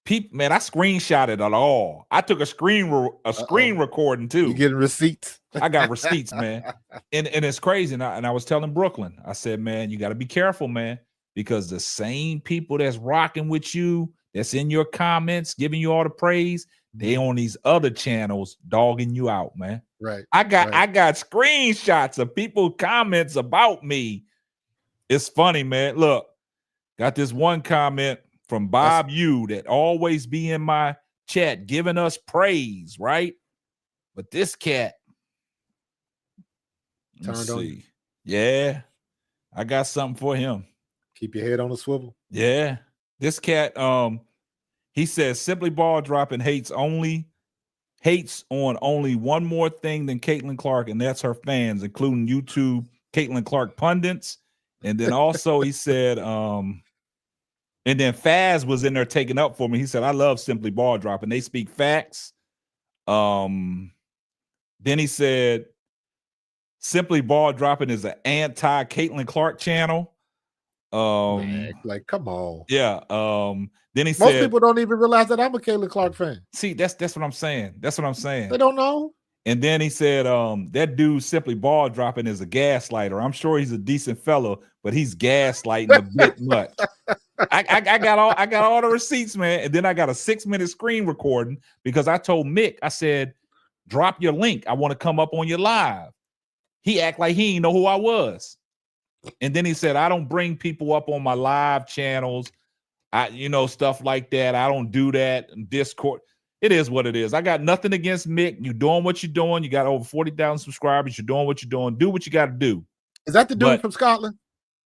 People, man, I screenshotted it all. I took a screen recording too. You getting receipts? I got receipts, man. And it's crazy. And I was telling Brooklyn, I said, man, you got to be careful, man, because the same people that's rocking with you, that's in your comments, giving you all the praise, they on these other channels dogging you out, man. Right. I got screenshots of people comments about me. It's funny, man. Look, got this one comment from Bob Yu that always be in my chat giving us praise, right? But this cat, let's see. Yeah, I got something for him. Keep your head on the swivel. Yeah, this cat, he says Simply Ball Dropping hates on only one more thing than Caitlin Clark, and that's her fans, including YouTube Caitlin Clark pundits. And then also he said, and then Faz was in there taking up for me. He said, I love Simply Ball Dropping. They speak facts. Then he said, Simply Ball Dropping is an anti-Caitlin Clark channel. Man, like, come on. Yeah. Then he said, most people don't even realize that I'm a Caitlin Clark fan. See, that's what I'm saying. That's what I'm saying. They don't know. And then he said, that dude Simply Ball Dropping is a gaslighter. I'm sure he's a decent fellow, but he's gaslighting a bit much. I got all the receipts, man. And then I got a 6-minute screen recording because I told Mick, I said, drop your link. I want to come up on your live. He act like he didn't know who I was. And then he said, I don't bring people up on my live channels. Stuff like that. I don't do that in Discord. It is what it is. I got nothing against Mick. You're doing what you're doing. You got over 40,000 subscribers. You're doing what you're doing. Do what you got to do. Is that the dude from Scotland?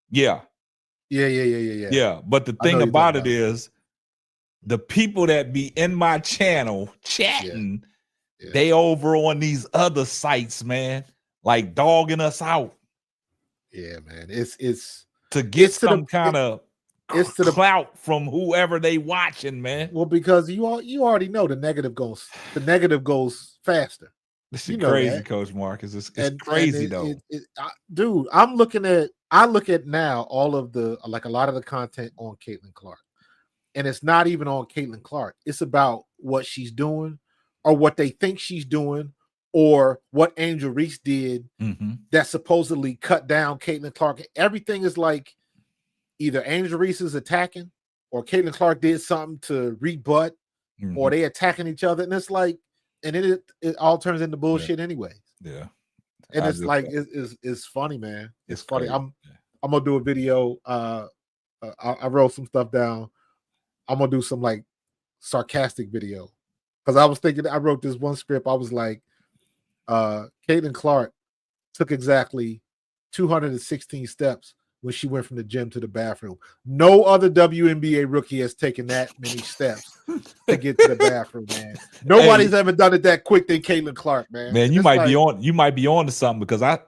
Yeah. Yeah. Yeah. But the thing about it is the people that be in my channel chatting, they over on these other sites, man, like dogging us out. Yeah, man. It's to get some kind of clout from whoever they watching, man. Well, because you already know the negative goes faster. This is crazy, Coach Marcus. It's crazy though. Dude, I look at now all of the, like, a lot of the content on Caitlin Clark. And it's not even on Caitlin Clark. It's about what she's doing or what they think she's doing or what Angel Reese did that supposedly cut down Caitlin Clark. Everything is like either Angel Reese is attacking or Caitlin Clark did something to rebut or they attacking each other. And it's like, and it all turns into bullshit anyway. Yeah. And it's like, it's funny, man. It's funny. Crazy. I'm going to do a video. I wrote some stuff down. I'm going to do some like sarcastic video. Because I was thinking, I wrote this one script. I was like, Caitlin Clark took exactly 216 steps when she went from the gym to the bathroom. No other WNBA rookie has taken that many steps to get to the bathroom, man. Nobody's ever done it that quick than Caitlin Clark, man. Man, you might be on to something, because I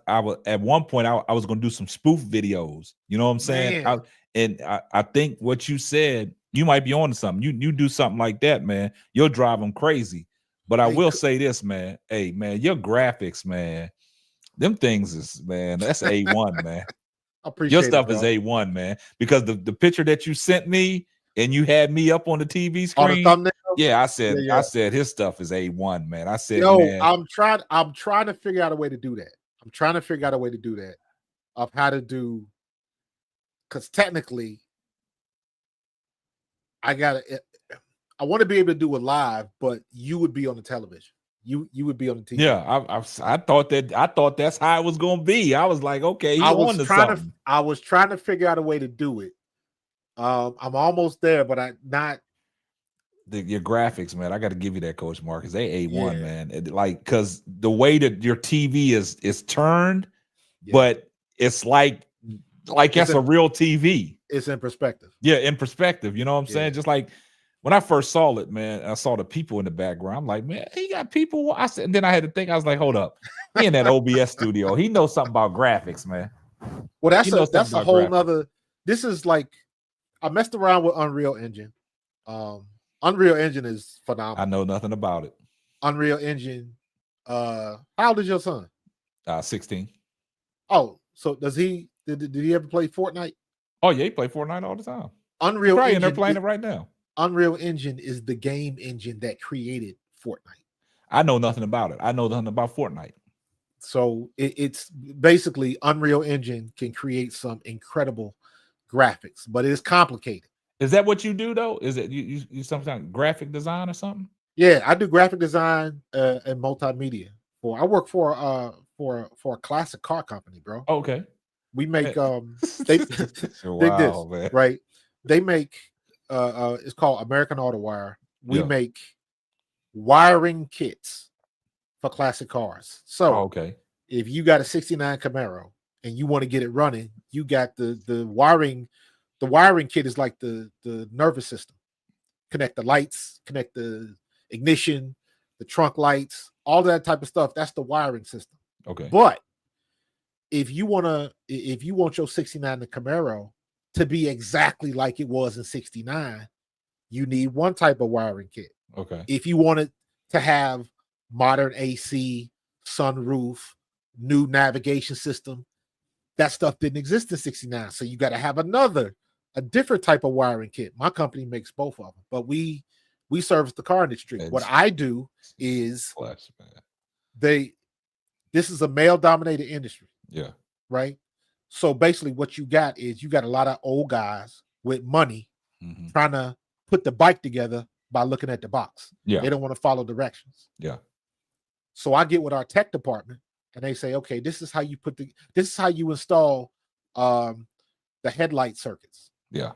was at one point I was gonna do some spoof videos. You know what I'm saying? I think what you said, you might be on to something. You do something like that, man, you'll drive them crazy. But I will say this, man. Hey, man, your graphics, man, them things is, man, that's A1, man. I appreciate your stuff it, is A1, man, because the picture that you sent me and you had me up on the TV screen, on the thumbnail. Yeah, I said his stuff is A1, man. I said, yo, man, I'm trying to figure out a way to do that. I'm trying to figure out a way to do that, of how to do, because technically I want to be able to do it live, but you would be on the television. You would be on the TV. Yeah, I thought that's how it was gonna be. I was like, okay, I was trying to figure out a way to do it. I'm almost there, but your graphics, man. I got to give you that, Coach Markus. They A1, man. Because the way that your TV is turned, but it's like that's a real TV. It's in perspective. Yeah, in perspective. You know what I'm saying? Just like when I first saw it, man, I saw the people in the background. I'm like, man, he got people. I said, and then I had to think. I was like, hold up, he in that OBS studio. He knows something about graphics, man. Well, that's a whole nother. This is like, I messed around with Unreal Engine. Unreal Engine is phenomenal. I know nothing about it. Unreal Engine. How old is your son? 16. Oh, so did he ever play Fortnite? Oh yeah, he play Fortnite all the time. Unreal Engine, and they're playing it right now. Unreal Engine is the game engine that created Fortnite. I know nothing about it. I know nothing about Fortnite. So it's basically Unreal Engine can create some incredible graphics, but it is complicated. Is that what you do though? Is it you sometimes graphic design or something? Yeah, I do graphic design and multimedia. I work for a classic car company, bro. Okay. We make wow, man. Right. They make it's called American Auto Wire. We make wiring kits for classic cars. So if you got a 69 Camaro and you want to get it running, you got the wiring. The wiring kit is like the nervous system. Connect the lights, connect the ignition, the trunk lights, all that type of stuff. That's the wiring system. Okay. But if you want your 69 the Camaro to be exactly like it was in 69, you need one type of wiring kit. Okay. If you want it to have modern AC, sunroof, new navigation system, that stuff didn't exist in 69. So you got to have a different type of wiring kit. My company makes both of them, but we service the car industry. What I do is this is a male dominated industry. Yeah. Right. So basically what you got is a lot of old guys with money trying to put the bike together by looking at the box. Yeah. They don't want to follow directions. Yeah. So I get with our tech department and they say, okay, this is how you install the headlight circuits. Yeah.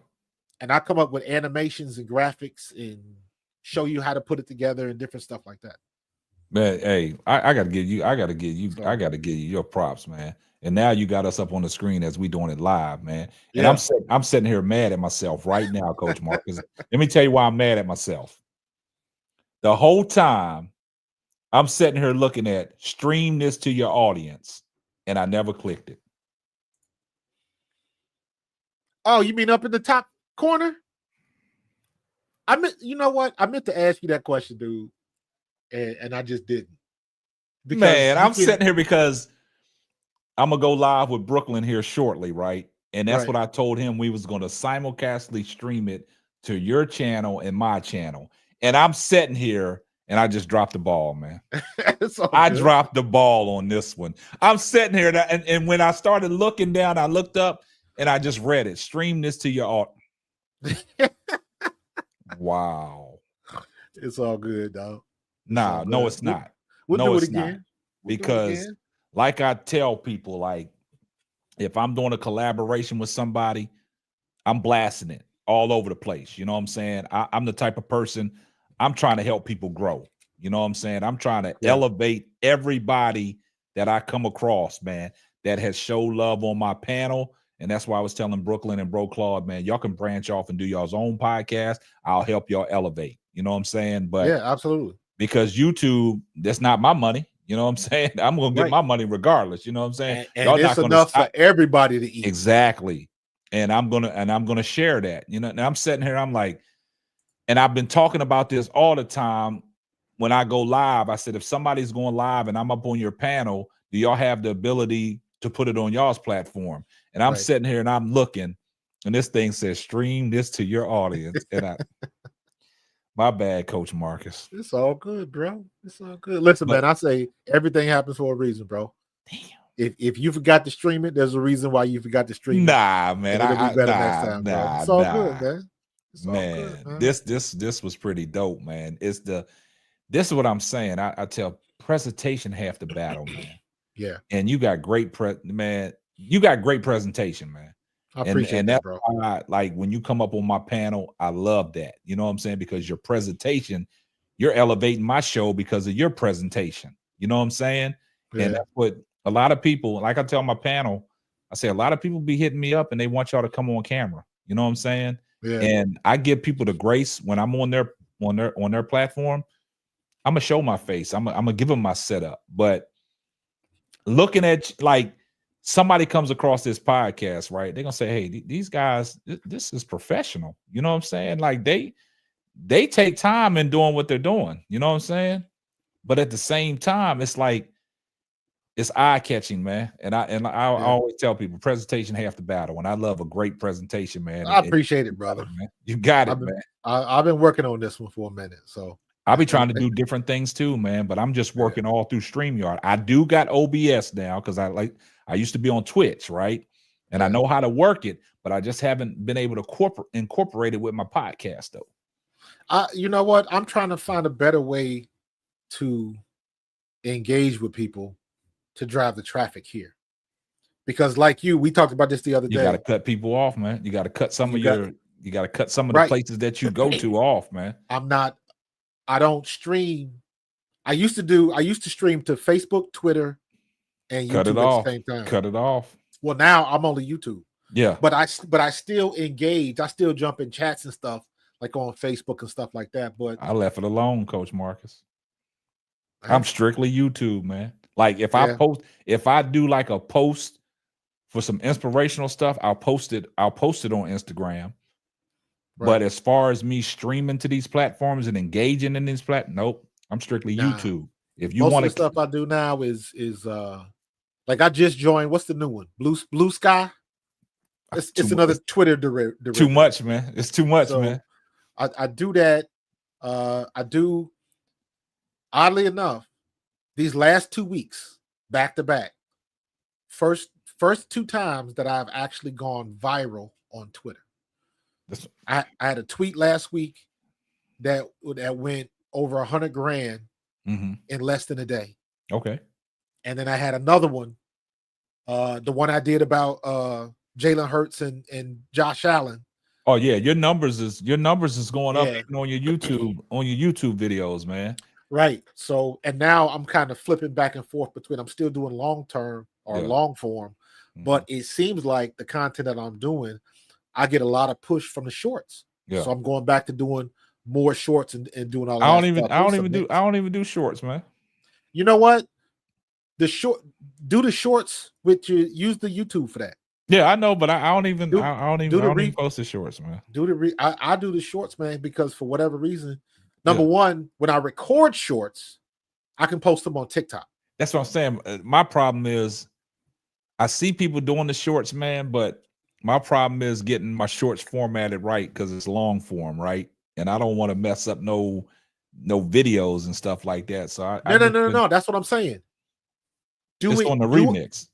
And I come up with animations and graphics and show you how to put it together and different stuff like that. Man, hey, I gotta give you your props, man. And now you got us up on the screen as we doing it live, man. And I'm sitting here mad at myself right now, Coach Markus. Let me tell you why I'm mad at myself. The whole time I'm sitting here looking at stream this to your audience, and I never clicked it. Oh, you mean up in the top corner? You know what? I meant to ask you that question, dude, and I just didn't. Man, I'm sitting here because I'm gonna go live with Brooklyn here shortly, right? And that's what I told him. We was gonna simulcastly stream it to your channel and my channel. And I'm sitting here and I just dropped the ball, man. I dropped the ball on this one. I'm sitting here and when I started looking down, I looked up and I just read it. Stream this to your Wow. It's all good, dog. Nah, no, it's not. We'll do it again. Because like I tell people, like if I'm doing a collaboration with somebody, I'm blasting it all over the place. You know what I'm saying? I'm the type of person, I'm trying to help people grow. You know what I'm saying? I'm trying to elevate everybody that I come across, man, that has showed love on my panel. And that's why I was telling Brooklyn and Bro Claude, man, y'all can branch off and do y'all's own podcast. I'll help y'all elevate. You know what I'm saying? But yeah, absolutely. Because YouTube, that's not my money. You know what I'm saying? I'm gonna get my money regardless. You know what I'm saying? And Y'all it's not gonna enough stop. for everybody to eat. Exactly. And I'm gonna share that. You know, and I'm sitting here, I'm like, and I've been talking about this all the time when I go live. I said, if somebody's going live and I'm up on your panel, do y'all have the ability to put it on y'all's platform? And I'm sitting here and I'm looking, and this thing says stream this to your audience. And my bad, Coach Marcus. It's all good, bro. It's all good. Listen, man, I say everything happens for a reason, bro. Damn. If you forgot to stream it, there's a reason why you forgot to stream it. Man, it'll be better next time, bro. It's all good, man. It's all good, man. This was pretty dope, man. This is what I'm saying. I tell presentation half the battle, man. Yeah. And you got great you got great presentation, man. I appreciate that, bro. Why, like when you come up on my panel, I love that. You know what I'm saying? Because your presentation, you're elevating my show because of your presentation. You know what I'm saying? Yeah. And that's what a lot of people, like I tell my panel, I say a lot of people be hitting me up and they want y'all to come on camera. You know what I'm saying? Yeah. And I give people the grace when I'm on their platform. I'm gonna show my face. I'm gonna give them my setup. But looking at like somebody comes across this podcast, right? They're gonna say, hey, these guys, this is professional. You know what I'm saying? Like they take time in doing what they're doing. You know what I'm saying? But at the same time, it's like it's eye-catching, man. And I always tell people presentation half the battle. And I love a great presentation, man. I appreciate it, brother. Man. You got it, man. I've been working on this one for a minute. So I'll be trying to do different things too, man. But I'm just working all through StreamYard. I do got OBS now because I used to be on Twitch, right? And I know how to work it, but I just haven't been able to incorporate it with my podcast, though. You know what? I'm trying to find a better way to engage with people to drive the traffic here. Because like we talked about this the other day. You got to cut people off, man. You got to cut some of you got to cut some of the places that you go to off, man. I don't stream. I used to stream to Facebook, Twitter, and YouTube at the same time. Cut it off. Well, now I'm only YouTube. Yeah. But I still engage. I still jump in chats and stuff like on Facebook and stuff like that. But I left it alone, Coach Marcus. I'm strictly YouTube, man. Like if I do like a post for some inspirational stuff, I'll post it on Instagram. Right. But as far as me streaming to these platforms and engaging in these nope, I'm strictly YouTube. If you want the stuff I do now is like I just joined. What's the new one? Blue Sky. It's another Twitter derivative. Too much, man. It's too much, man. I do that. I do. Oddly enough, these last 2 weeks, back to back, first 2 times that I've actually gone viral on Twitter. I had a tweet last week that went over 100 grand in less than a day. Okay. And then I had another one, the one I did about Jalen Hurts and Josh Allen. Oh yeah, your numbers is going up on your YouTube videos, man. Right. So and now I'm kind of flipping back and forth between I'm still doing long term or long form, but it seems like the content that I'm doing, I get a lot of push from the shorts. Yeah. So I'm going back to doing more shorts and doing all that. I don't even do shorts, man. You know what? Do the shorts use the YouTube for that. Yeah, I know, but I don't even post the shorts, man. I do the shorts, man, because for whatever reason, number one, when I record shorts, I can post them on TikTok. That's what I'm saying. My problem is I see people doing the shorts, man, but my problem is getting my shorts formatted right because it's long form, right? And I don't want to mess up no videos and stuff like that. So no. That's what I'm saying. Do it on the remix.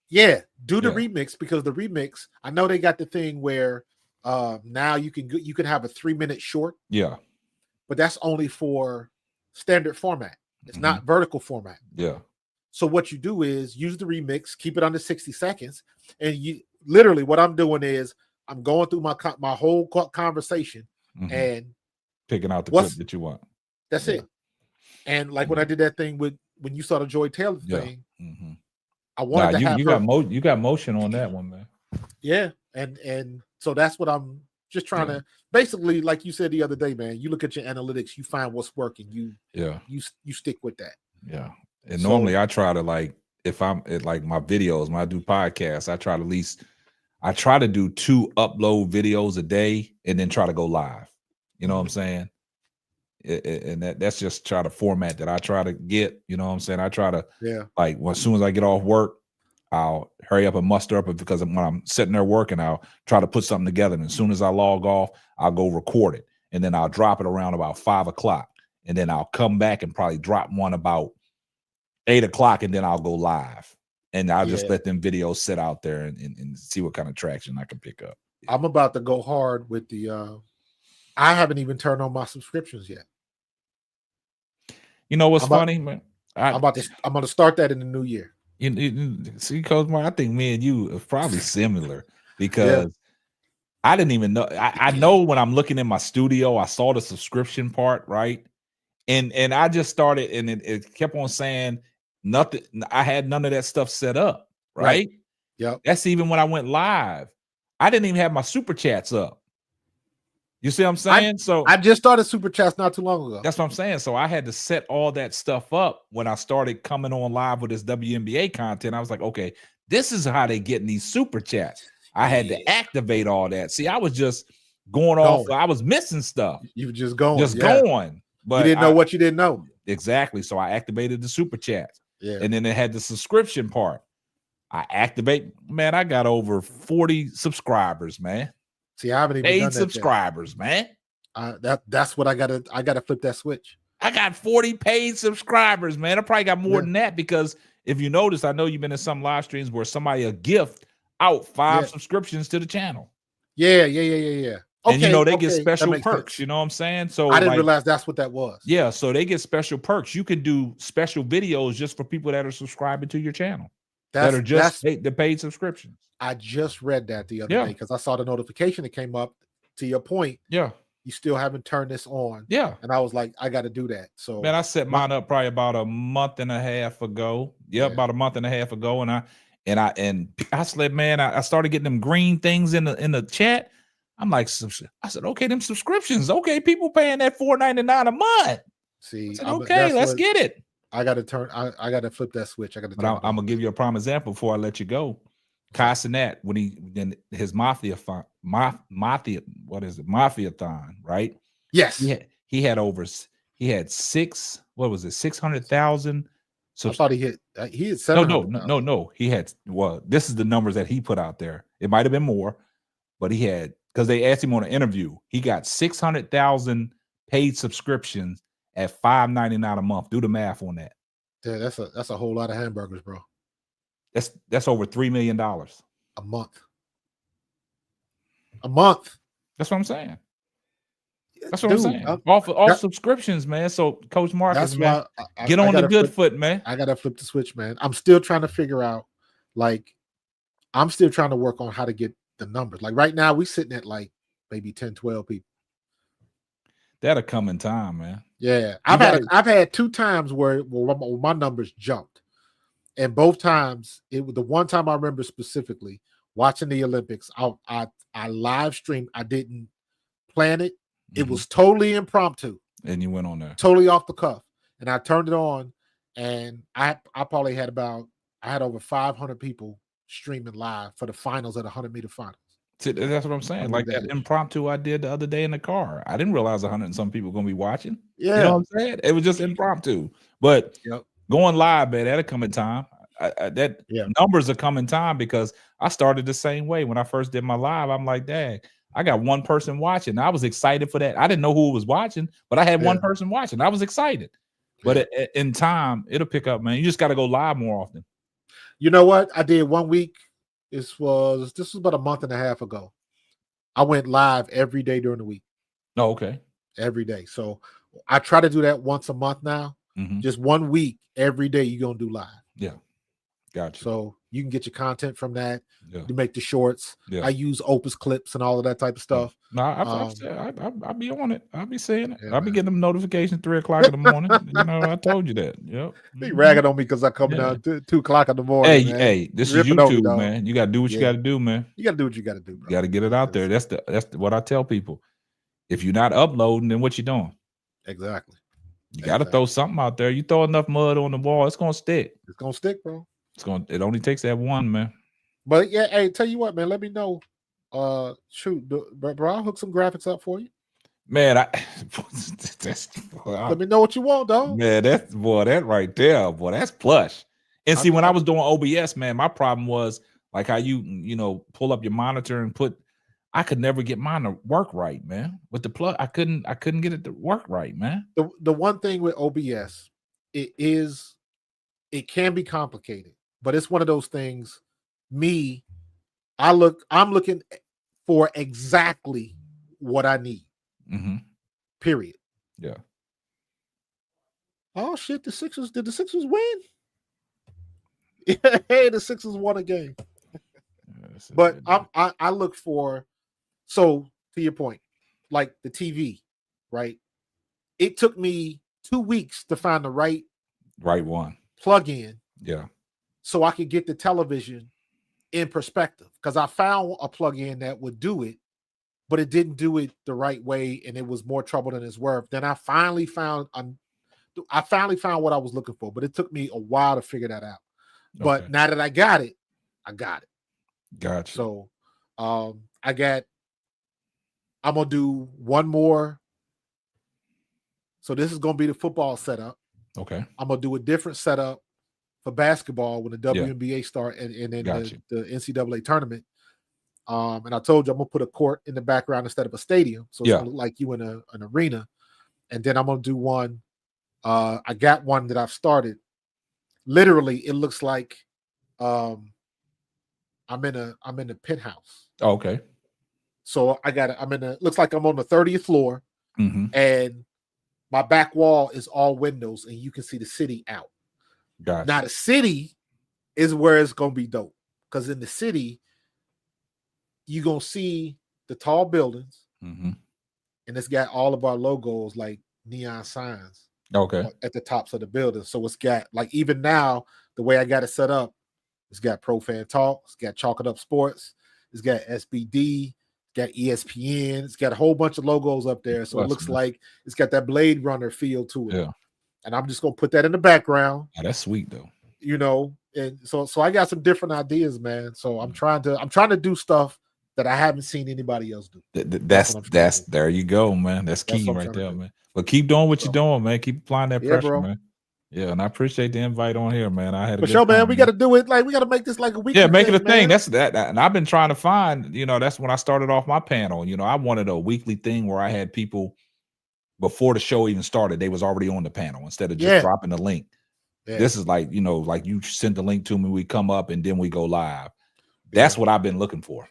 Yeah, do the remix because the remix, I know they got the thing where now you can have a 3-minute short. Yeah. But that's only for standard format. It's not vertical format. Yeah. So what you do is use the remix, keep it under 60 seconds. And you literally what I'm doing is I'm going through my whole conversation and picking out the clip that you want. That's it. And like when I did that thing when you saw the Joy Taylor thing, I wanted to have her. You got motion on that one, man. Yeah, and so that's what I'm just trying to basically, like you said the other day, man. You look at your analytics, you find what's working, you stick with that. Yeah, and normally I try to, like, if I'm like my videos, when I do podcasts, I try to do 2 upload videos a day and then try to go live. You know what I'm saying? And that's just try to format that I try to get. You know what I'm saying? I try to like, as soon as I get off work, I'll hurry up and muster up, because when I'm sitting there working, I'll try to put something together. And as soon as I log off, I'll go record it, and then I'll drop it around about 5 o'clock, and then I'll come back and probably drop one about 8 o'clock, and then I'll go live, and I'll just let them videos sit out there and see what kind of traction I can pick up. I'm about to go hard with the. I haven't even turned on my subscriptions yet. You know what's funny, man? I'm going to start that in the new year. See, Coach Mark, I think me and you are probably similar, because I didn't even know. I know when I'm looking in my studio, I saw the subscription part, right? And I just started, and it kept on saying nothing. I had none of that stuff set up, right? Yep. That's even when I went live. I didn't even have my super chats up. You see what I'm saying? I just started super chats not too long ago. That's what I'm saying. So I had to set all that stuff up when I started coming on live with this WNBA content. I was like, okay, this is how they getting these super chats. I had to activate all that. See, I was just going off. I was missing stuff. You were just going. Going. But you didn't know what you didn't know. Exactly. So I activated the super chats. Yeah. And then it had the subscription part. I activate. Man, I got over 40 subscribers, man. See, I haven't even paid done that subscribers, yet. man. That's what I gotta flip that switch. I got 40 paid subscribers, man. I probably got more than that, because if you notice, I know you've been in some live streams where somebody a gift out 5 subscriptions to the channel. Yeah. Okay, and you know they get special perks. Sense. You know what I'm saying? So I didn't realize that's what that was. Yeah, so they get special perks. You can do special videos just for people that are subscribing to your channel. That are just the paid subscriptions. I just read that the other day, because I saw the notification that came up. To your point, you still haven't turned this on. And I was like, I got to do that. So man, I set mine up probably about a month and a half ago. About a month and a half ago, and I said, man, I started getting them green things in the chat. I'm like, I said, okay, them subscriptions, okay, people paying that $4.99 a month. See, said, okay, let's get it. I got to I got to flip that switch. I'm gonna give you a prime example before I let you go. KSAPP, when his mafiathon, right? Yes. He had 600,000. So I thought he had 700. No. He had, this is the numbers that he put out there. It might have been more, but he had, because they asked him on an interview, he got 600,000 paid subscriptions at $5.99 a month. Do the math on that. Yeah, that's a whole lot of hamburgers, bro. That's over $3 million a month. A month. That's what I'm saying. That's what I'm saying. All subscriptions, man. So Coach Markus, man, get on the good foot, man. I gotta flip the switch, man. I'm still trying to figure out, I'm still trying to work on how to get the numbers. Like right now, we sitting at like maybe 10, 12 people. That'll come in time, man. Yeah, I've had 2 times where my numbers jumped. And both times, it was the one time I remember specifically watching the Olympics. I live streamed. I didn't plan it. It was totally impromptu. And you went on there. Totally off the cuff. And I turned it on, and I probably had over 500 people streaming live for the finals of the 100-meter finals. That's what I'm saying. Like that impromptu I did the other day in the car. I didn't realize 100 and some people going to be watching. Yeah. You know what I'm saying? It was just impromptu. But going live, man, that'll come in time. Numbers are coming time, because I started the same way when I first did my live. I'm like, dang, I got one person watching. I was excited for that. I didn't know who was watching, but I had one person watching. I was excited. But in time, it'll pick up, man. You just got to go live more often. You know what? I did 1 week. This was about a month and a half ago. I went live every day during the week. Oh, okay. Every day. So I try to do that once a month now. Just 1 week, every day you're going to do live. Yeah. Gotcha. So You can get your content from that. Yeah. You make the shorts. Yeah. I use Opus clips and all of that type of stuff. No, I'll be on it. I'll be saying it. Yeah, I'll be man. getting them notifications 3 o'clock in the morning. You know, I told you that. Yep. He ragging on me because I come down 2 o'clock in the morning. Hey, man. hey, this is Ripping on me, YouTube, dog. man. You gotta do what you gotta do, man. You gotta do what you gotta do, bro. You gotta get it out there. That's what I tell people. If you're not uploading, then what you doing? Exactly. You gotta throw something out there. You throw enough mud on the wall, it's gonna stick. It's gonna stick, bro. It only takes that one, man. But yeah, hey, tell you what, man. Let me know. Shoot, bro, I'll hook some graphics up for you. Man, let me know what you want, dog. Man, that right there, boy, that's plush. And see, when I was doing OBS, man, my problem was like how you know, pull up your monitor and I could never get mine to work right, man. With the plug, I couldn't get it to work right, man. The one thing with OBS, it can be complicated, but it's one of those things. I'm looking for exactly what I need. Period. Yeah. Oh shit! Did the Sixers win? Hey, the Sixers won a game. But I look for, so to your point, like the TV, right? It took me 2 weeks to find the right one plug-in. Yeah. So I could get the television in perspective, because I found a plug-in that would do it, but it didn't do it the right way, and it was more trouble than it's worth. Then I finally found what I was looking for, but it took me a while to figure that out. But now that I got it, Gotcha. So I'm gonna do one more. So this is gonna be the football setup. Okay. I'm gonna do a different setup for basketball when the WNBA start and then the NCAA tournament. And I told you I'm gonna put a court in the background instead of a stadium, so it's gonna look like you in an arena. And then I'm gonna do one. I got one that I've started. Literally, it looks like I'm in a penthouse. Oh, okay. So looks like I'm on the 30th floor, and my back wall is all windows, and you can see the city out. Gotcha. Now the city is where it's gonna be dope, because in the city you're gonna see the tall buildings, and it's got all of our logos like neon signs. Okay. At the tops of the building. So it's got, like, even now, the way I got it set up, it's got Pro Fan Talk, it's got Chalk It Up Sports, it's got SBD, it's got ESPN, it's got a whole bunch of logos up there. So it looks like it's got that Blade Runner feel to it. Yeah. And I'm just gonna put that in the background. Oh, that's sweet though. You know, and so I got some different ideas, man. So I'm trying to do stuff that I haven't seen anybody else do. That's there you go, man. That's key right there, man. But keep doing what you're doing, man. Keep applying that pressure, bro. Man. Yeah, and I appreciate the invite on here, man. I had a good time, man. We got to do it. Like, we got to make this like a weekly. Yeah, make it a thing. Man. That's that. And I've been trying to find. You know, that's when I started off my panel. You know, I wanted a weekly thing where I had people before the show even started. They was already on the panel instead of just dropping the link. Yeah. This is like, you know, like you send the link to me, we come up, and then we go live. That's what I've been looking for.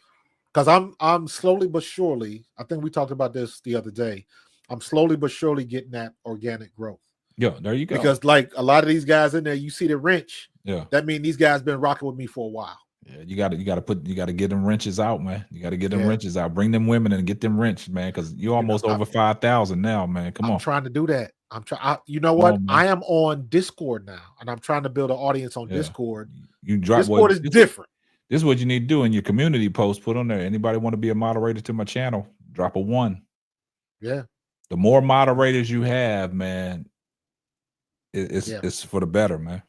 Because I'm slowly but surely. I think we talked about this the other day. I'm slowly but surely getting that organic growth. Yeah, there you go. Because like a lot of these guys in there, you see the wrench. Yeah, that means these guys been rocking with me for a while. Yeah, you got to get them wrenches out, man. You got to get them wrenches out. Bring them women and get them wrenches, man. Because you're almost over 5,000 now, man. Come on. I'm trying to do that. I'm trying. You know what? I am on Discord now, and I'm trying to build an audience on Discord. Discord is different. This is what you need to do in your community post. Put on there. Anybody want to be a moderator to my channel? Drop a 1. Yeah. The more moderators you have, man, it's for the better, man.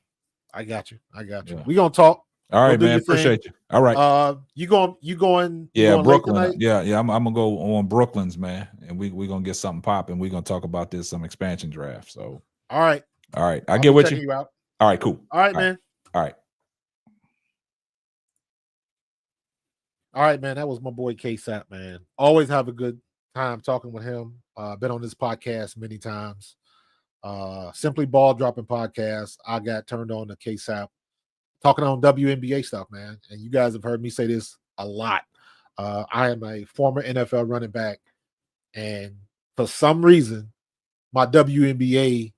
I got you. Yeah. We gonna talk. All right, man. Appreciate you. All right. You going? Yeah, Brooklyn. Yeah. I'm gonna go on Brooklyn's, man, and we gonna get something popping. We're gonna talk about some expansion draft. So. All right. I'll get with you. Out. All right. Cool. All right, man. All right. All right, man. That was my boy KSAPP, man. Always have a good time talking with him. Been on this podcast many times. SimplyBallDroppin podcast. I got turned on to KSAPP, talking on WNBA stuff, man. And you guys have heard me say this a lot. I am a former NFL running back, and for some reason, my WNBA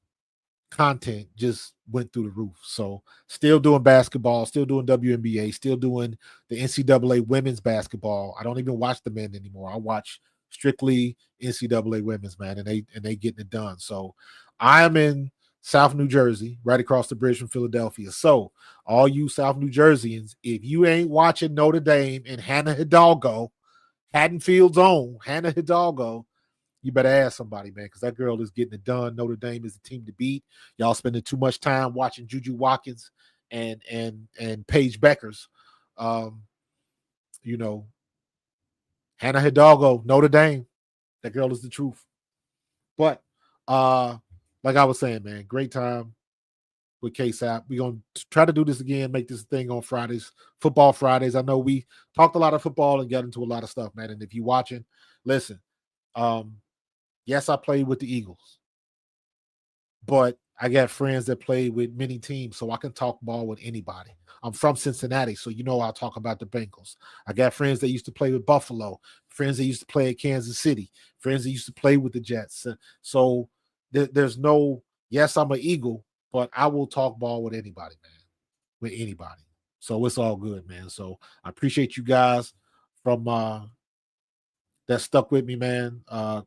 content just went through the roof. So still doing basketball, still doing WNBA, still doing the NCAA women's basketball. I don't even watch the men anymore. I watch strictly NCAA women's, man, and they getting it done. So I am in South New Jersey, right across the bridge from Philadelphia. So all you South New Jerseyans, if you ain't watching Notre Dame and Hannah Hidalgo, Haddonfield's own Hannah Hidalgo, you better ask somebody, man, because that girl is getting it done. Notre Dame is the team to beat. Y'all spending too much time watching Juju Watkins and Paige Beckers. You know, Hannah Hidalgo, Notre Dame. That girl is the truth. But like I was saying, man, great time with KSAPP. We're going to try to do this again, make this thing on Fridays, Football Fridays. I know we talked a lot of football and got into a lot of stuff, man. And if you're watching, listen, yes, I played with the Eagles, but I got friends that play with many teams, so I can talk ball with anybody. I'm from Cincinnati, so you know I'll talk about the Bengals. I got friends that used to play with Buffalo, friends that used to play at Kansas City, friends that used to play with the Jets. So there's no, yes, I'm an Eagle, but I will talk ball with anybody, man, with anybody. So it's all good, man. So I appreciate you guys from that stuck with me, man.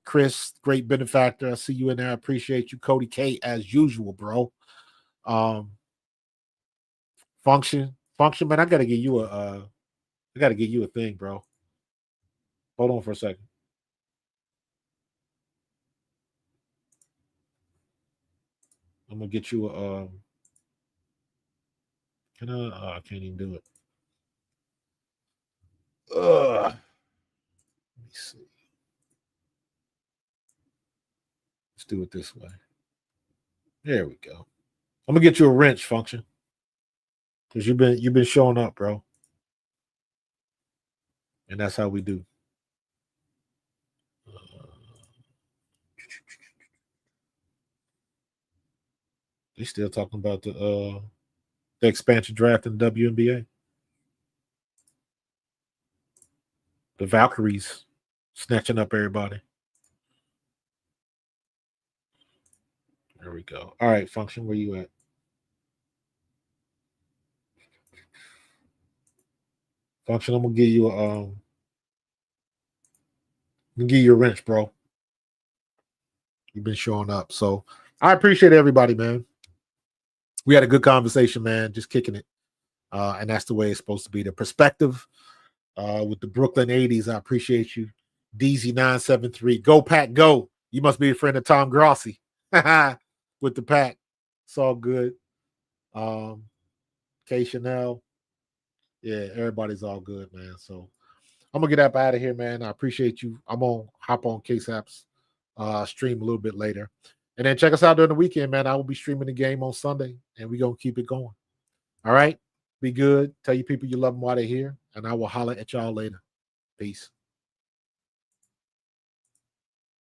Chris, great benefactor. I see you in there. I appreciate you. Cody K, as usual, bro. Function, man. I gotta give you a thing, bro. Hold on for a second. I'm gonna get you a I can't even do it. Let me see. Let's do it this way. There we go. I'm gonna get you a wrench, Function, because you've been showing up, bro, and that's how we do. They still talking about the expansion draft in the WNBA. The Valkyries snatching up everybody. There we go. All right, Function, where you at? Function, I'm gonna give you a wrench, bro. You've been showing up. So I appreciate everybody, man. We had a good conversation, man, just kicking it. And that's the way it's supposed to be. The perspective with the Brooklyn 80s. I appreciate you. DZ973. Go Pack, go. You must be a friend of Tom Grossi with the pack. It's all good. K Chanel. Yeah, everybody's all good, man. So I'm gonna get up out of here, man. I appreciate you. I'm gonna hop on KSAPP's stream a little bit later. And then check us out during the weekend, man. I will be streaming the game on Sunday, and we're gonna keep it going. All right. Be good. Tell your people you love them while they're here, and I will holler at y'all later. Peace.